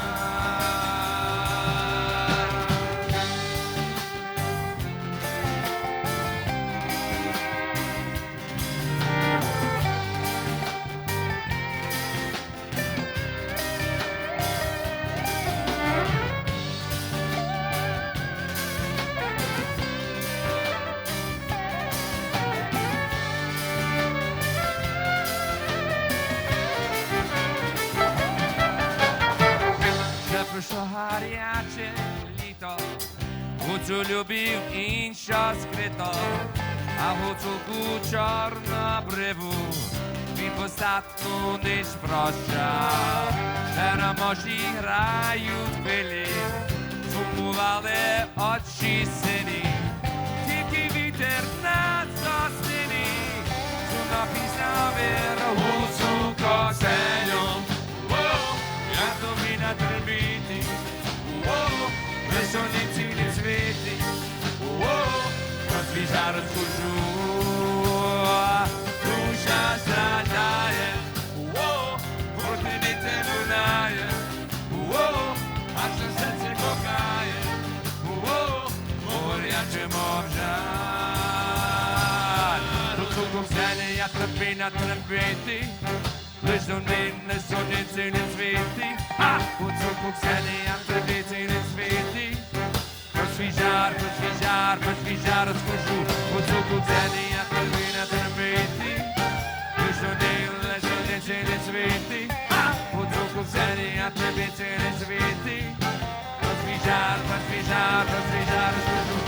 Прийшло гаряче літо, Гуцул любив інша скрито, а Гуцулку чорнобриву він постатку не прощав. Переможні грають хвилі, сумували очі сині, тільки вітер над соснині, сумна пісня віра Hutulku Kseniu. Canto-mi na trombiti, e sogni in sveti, rozvížar kužu, duša stradає, protrvite vunaje, a što srce kochaje, morjače moržan. Hutulku Ksenia trpi na trombeti, Lиш до мене сонце не світить, Hutulku Ksenia трепеться не світить. Розсвіжар, розсвіжар, розсвіжар, розкажу, Hutulku Ksenia трепи на трембеті. Лиш до мене сонце не світить, Hutulku Ksenia трепеться не світить. Розсвіжар, розсвіжар, розсвіжар, розкажу.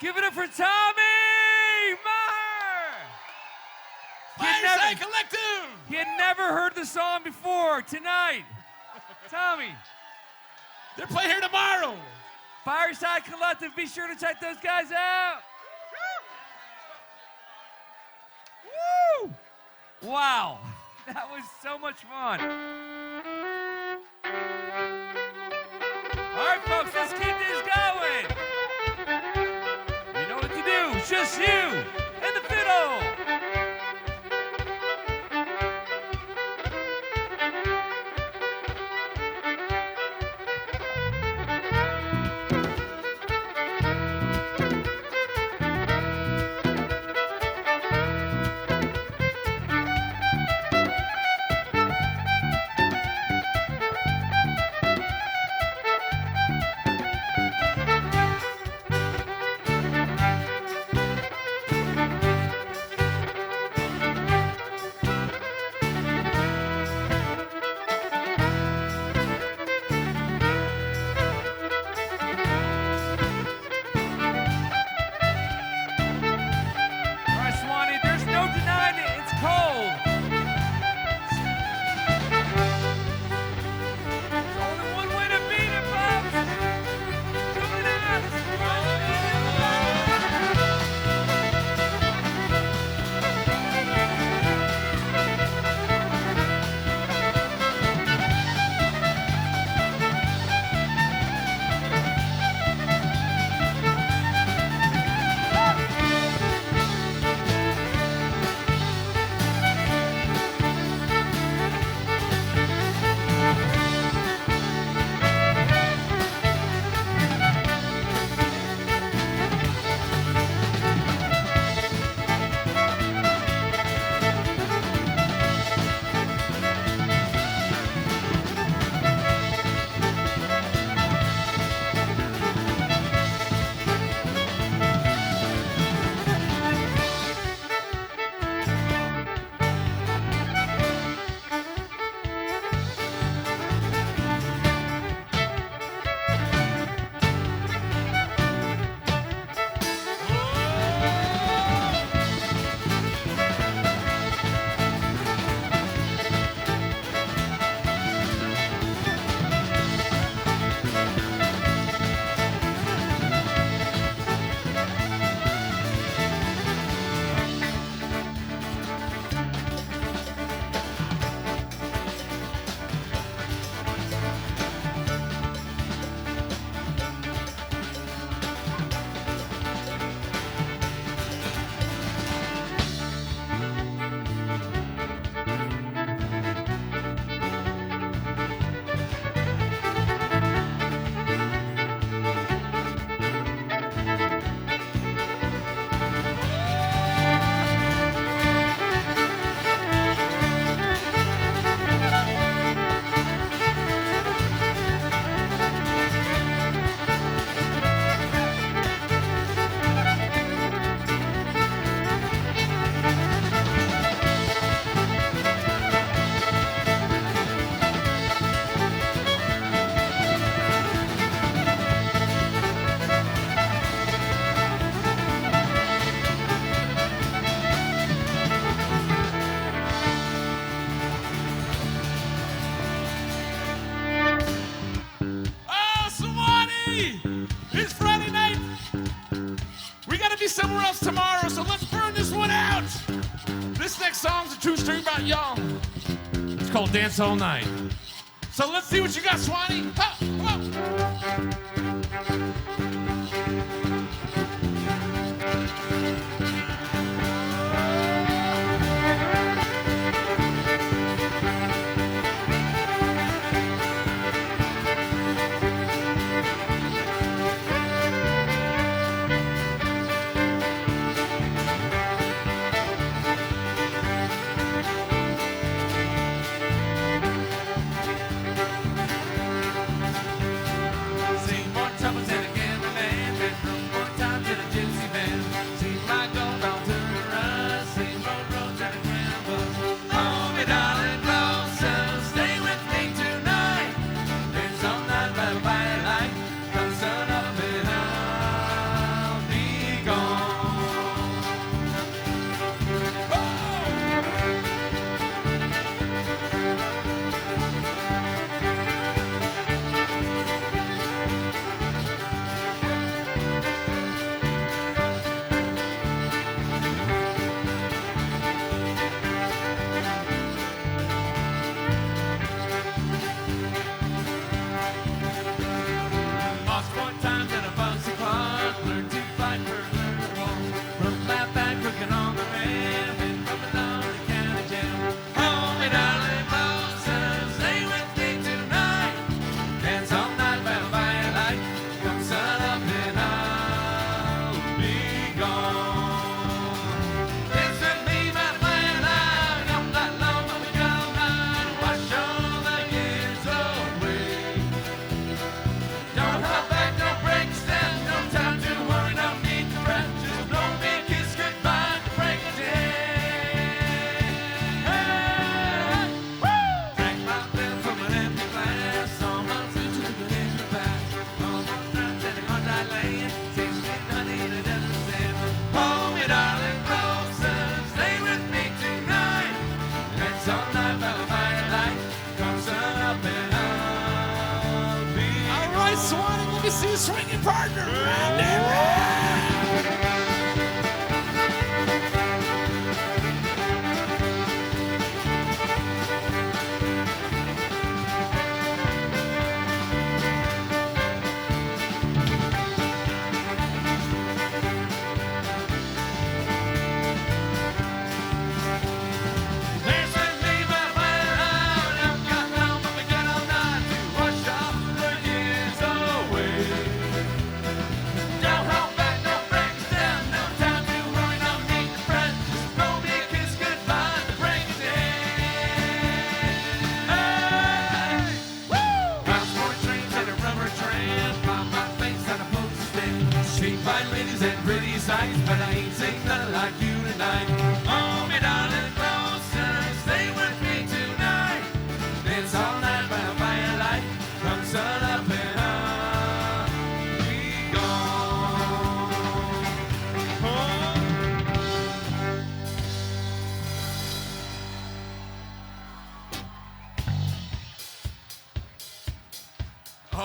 Give it up for Tommy Maher! Fireside Collective! He had never heard the song before tonight. Tommy. They're playing here tomorrow. Fireside Collective, be sure to check those guys out. Woo! Wow, that was so much fun. All right, folks, let's keep this going. You know what to do, just you and the fiddle. Somewhere else tomorrow, so let's burn this one out. This next song's a true story about y'all. It's called Dance All Night. So let's see what you got, Suwannee. Ha,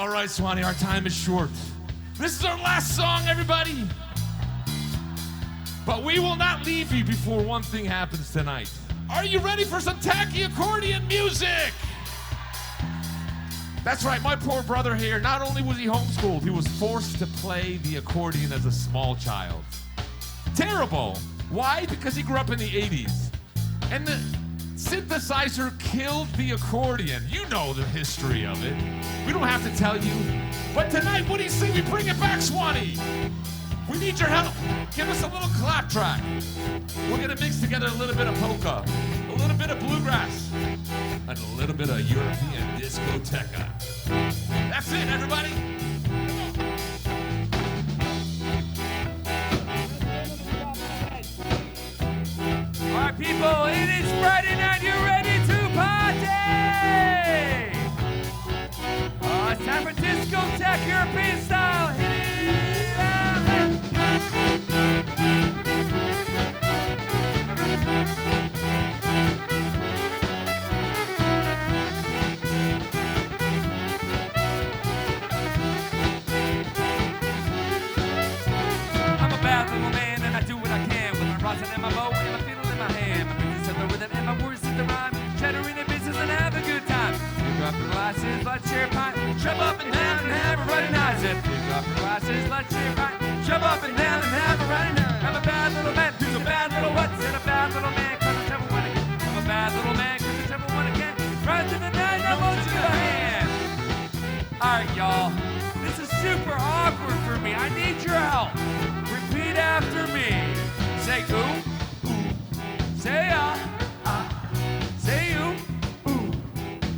All right, Suwannee, our time is short. This is our last song, everybody. But we will not leave you before one thing happens tonight. Are you ready for some tacky accordion music? That's right, my poor brother here, not only was he homeschooled, he was forced to play the accordion as a small child. Terrible. Why? Because he grew up in the 80s. And the synthesizer killed the accordion. You know the history of it. We don't have to tell you. But tonight, what do you say we bring it back, Suwannee? We need your help. Give us a little clap track. We're gonna mix together a little bit of polka, a little bit of bluegrass, and a little bit of European discoteca. That's it, everybody. All right, people, it is Friday night. You ready to party? It's time for discotheque, European style. Hit it. I'm a bad little man and I do what I can with my rosin and my bow and my fiddle in my hand. My business is the rhythm and my words is the rhyme. Chattering in business and have a good time. Pick up your glasses, let's share a pint. Jump up and down and have a running night. Pick up your glasses, let's share a pint. Jump up and down and have a running night. I'm a bad little man who's a bad little what? And a bad little man cause I never want to get. I'm a bad little man cause I never want to get. Right to the night, I want you to hand. Alright, y'all. This is super awkward for me. I need your help. Repeat after me. Say ooh, ooh. Say say you, ooh.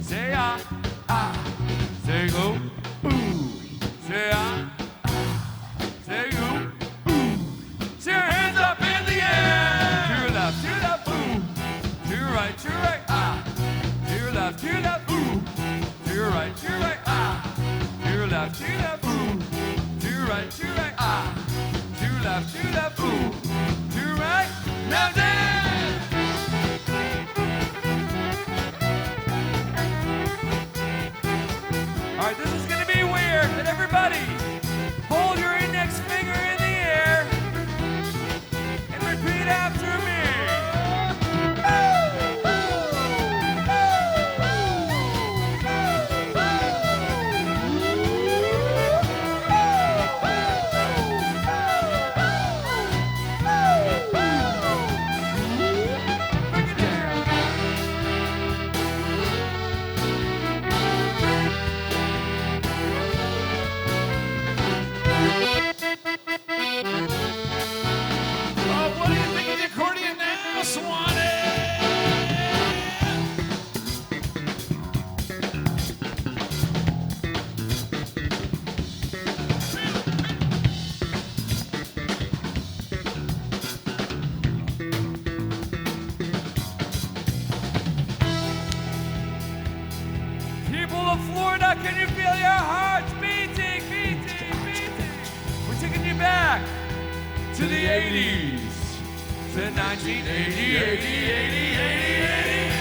Say say ooh, ooh. Say say you, ooh. Say your hands up in the air. To your left, ooh. To your right, ah. To your left, ooh. To your right, ah. To your left, ooh. To your right, ah. To your left, ooh. To your right, now dance! All right, this is gonna be weird, but everybody, hold your index finger in the air and repeat after me. What do you think of the accordion now, Suwannee? People of Florida, can you feel your hearts beating, beating, beating? We're taking you back to the 80s, to 1980, 80, 80.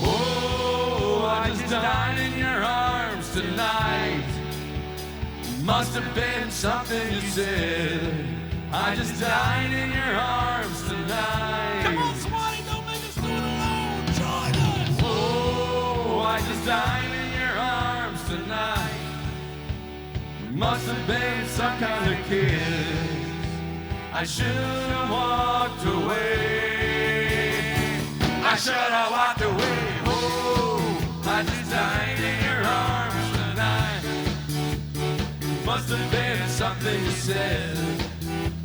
Oh, I just died in your arms tonight. Must have been something you said. I just died in your arms tonight. Come on, Suwannee, don't make us do it alone. Join us. Oh, I just died in your arms tonight. Must have been some kind of kiss. I should have walked away. I should have walked away. Oh, I just died in your arms tonight. Must have been something you said.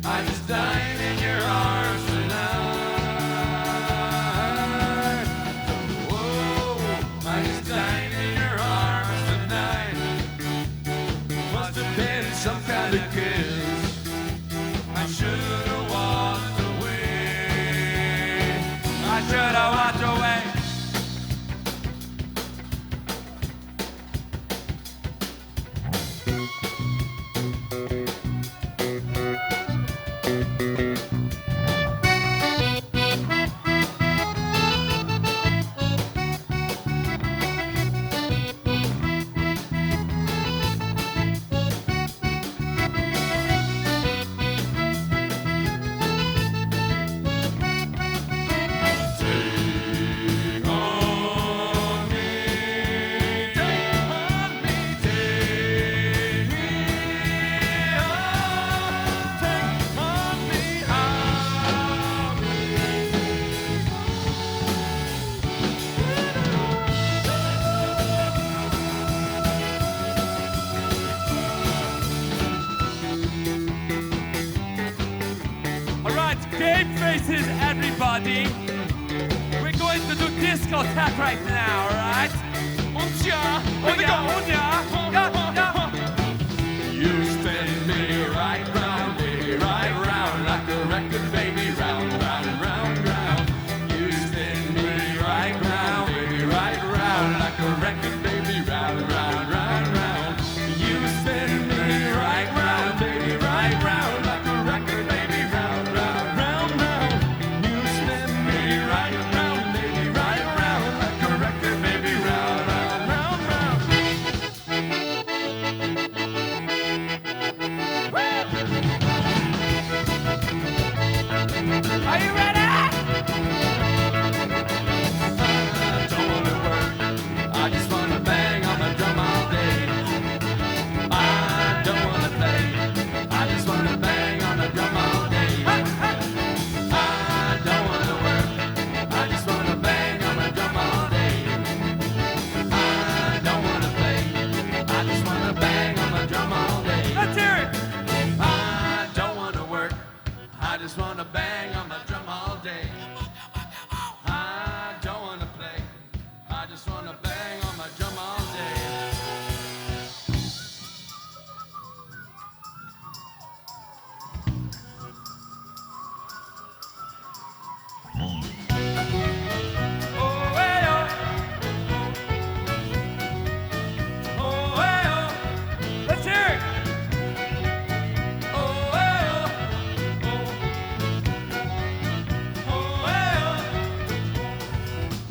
I just died in your arms tonight. Whoa, I just died in your arms tonight. Must have been some kind of kiss. I should have walked away. I should have walked away. Babe faces, everybody. We're going to do discotheque right now, alright? Und ja, und ja, und ja, ja, ja. You spin me right round, baby, right round, like a record, baby, round, round, round, round. You spin me right round, baby, right round, like a record, baby, round, round, round, round. You spin me right round, baby, right round, like a record, baby, round, round, round, round. You spin me right round, baby, right round, like a record, baby, round, round, round, round. Are you ready? I don't wanna work, I just wanna bang on the drum all day. I don't wanna play, I just wanna bang on the drum all day. I don't wanna work, I just wanna bang on the drum all day. I don't wanna play, I just wanna bang on the drum all day. Let's hear it. I don't wanna work, I just wanna bang on my drum all day. I don't wanna play, I just wanna bang on my drum all day. Oh, hey, oh. Oh, hey, oh. Let's hear it. Oh, hey, oh. Oh, hey, oh.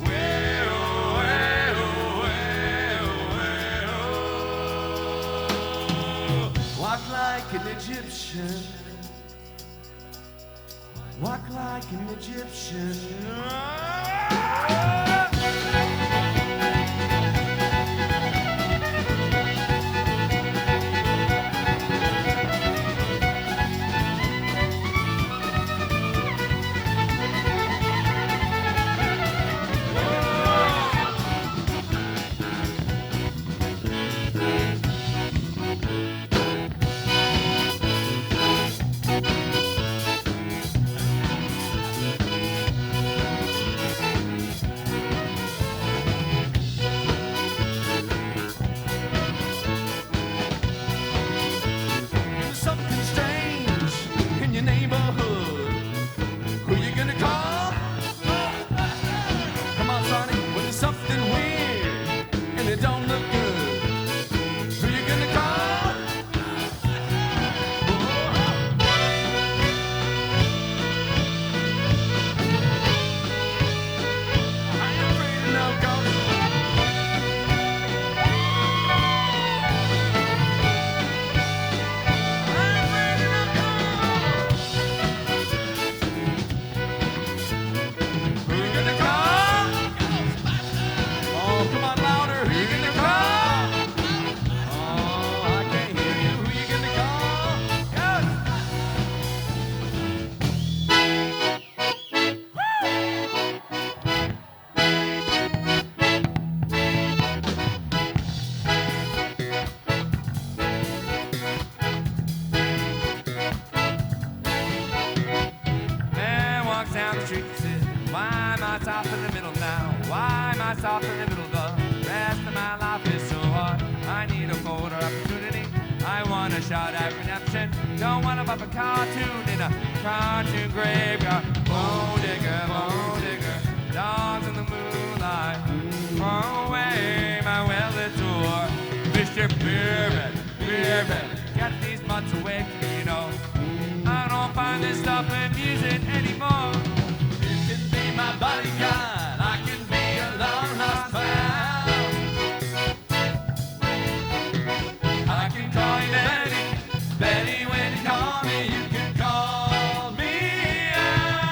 Way, oh, hey, oh, hey, oh, hey, oh. Walk like an Egyptian. Walk like an Egyptian. There's something strange in your neighborhood. Who you gonna call? Come on, Sonny. Well, there's something weird and it don't look good. Who you gonna call? I ain't afraid of no ghost. Who you gonna call? Oh, come on, louder. Who you gonna call? Oh, I can't hear you. Who you gonna call? Man walks down the street and says, why am I stop in the middle now? Why am I stop in the middle? The rest of my life is so hard. I need a bolder opportunity. I want to shout at redemption. Don't want to bump a cartoon in a cartoon graveyard. Bone digger, dogs in the moonlight. Throw away my well-lit door. Mr. Beerman, get these mutts away from me, you know. I don't find this stuff amusing anymore. You can be my bodyguard. I can be a long-lost pal. I can call you Betty. Betty, when you call me, you can call me out.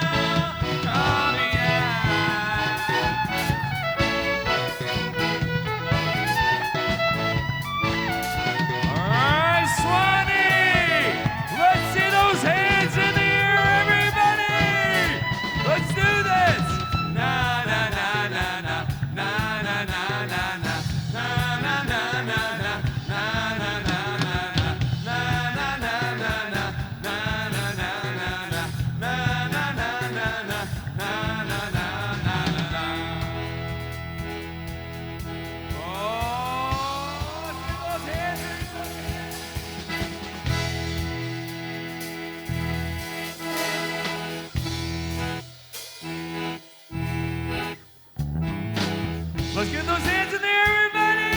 Let's get those hands in there, everybody!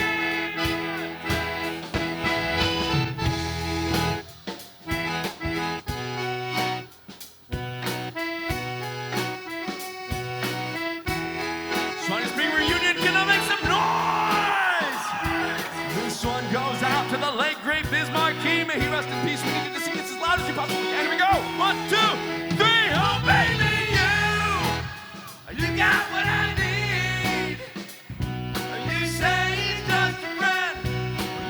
Suwannee Spring Reunion, can I make some noise? This one goes out to the late, great Biz Marquis. May he rest in peace. We need to sing this as loud as we possibly can. Here we go. 1, 2, 3. Oh, baby, you got what I need. You say he's just a friend.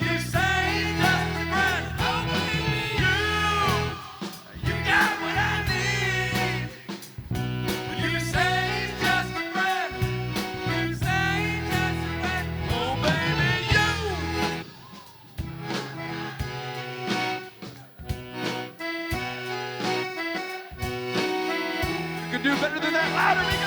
You say he's just a friend. Oh, baby, you got what I need. You say he's just a friend. You say he's just a friend. Oh, baby, you could do better than that. Louder, we go.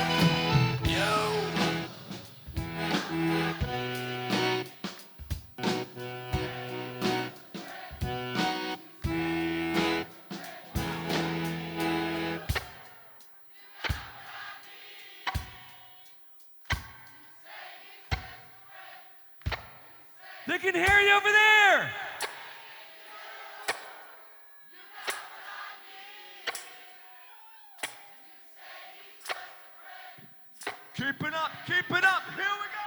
They can hear you over there. Keep it up, keep it up. Here we go.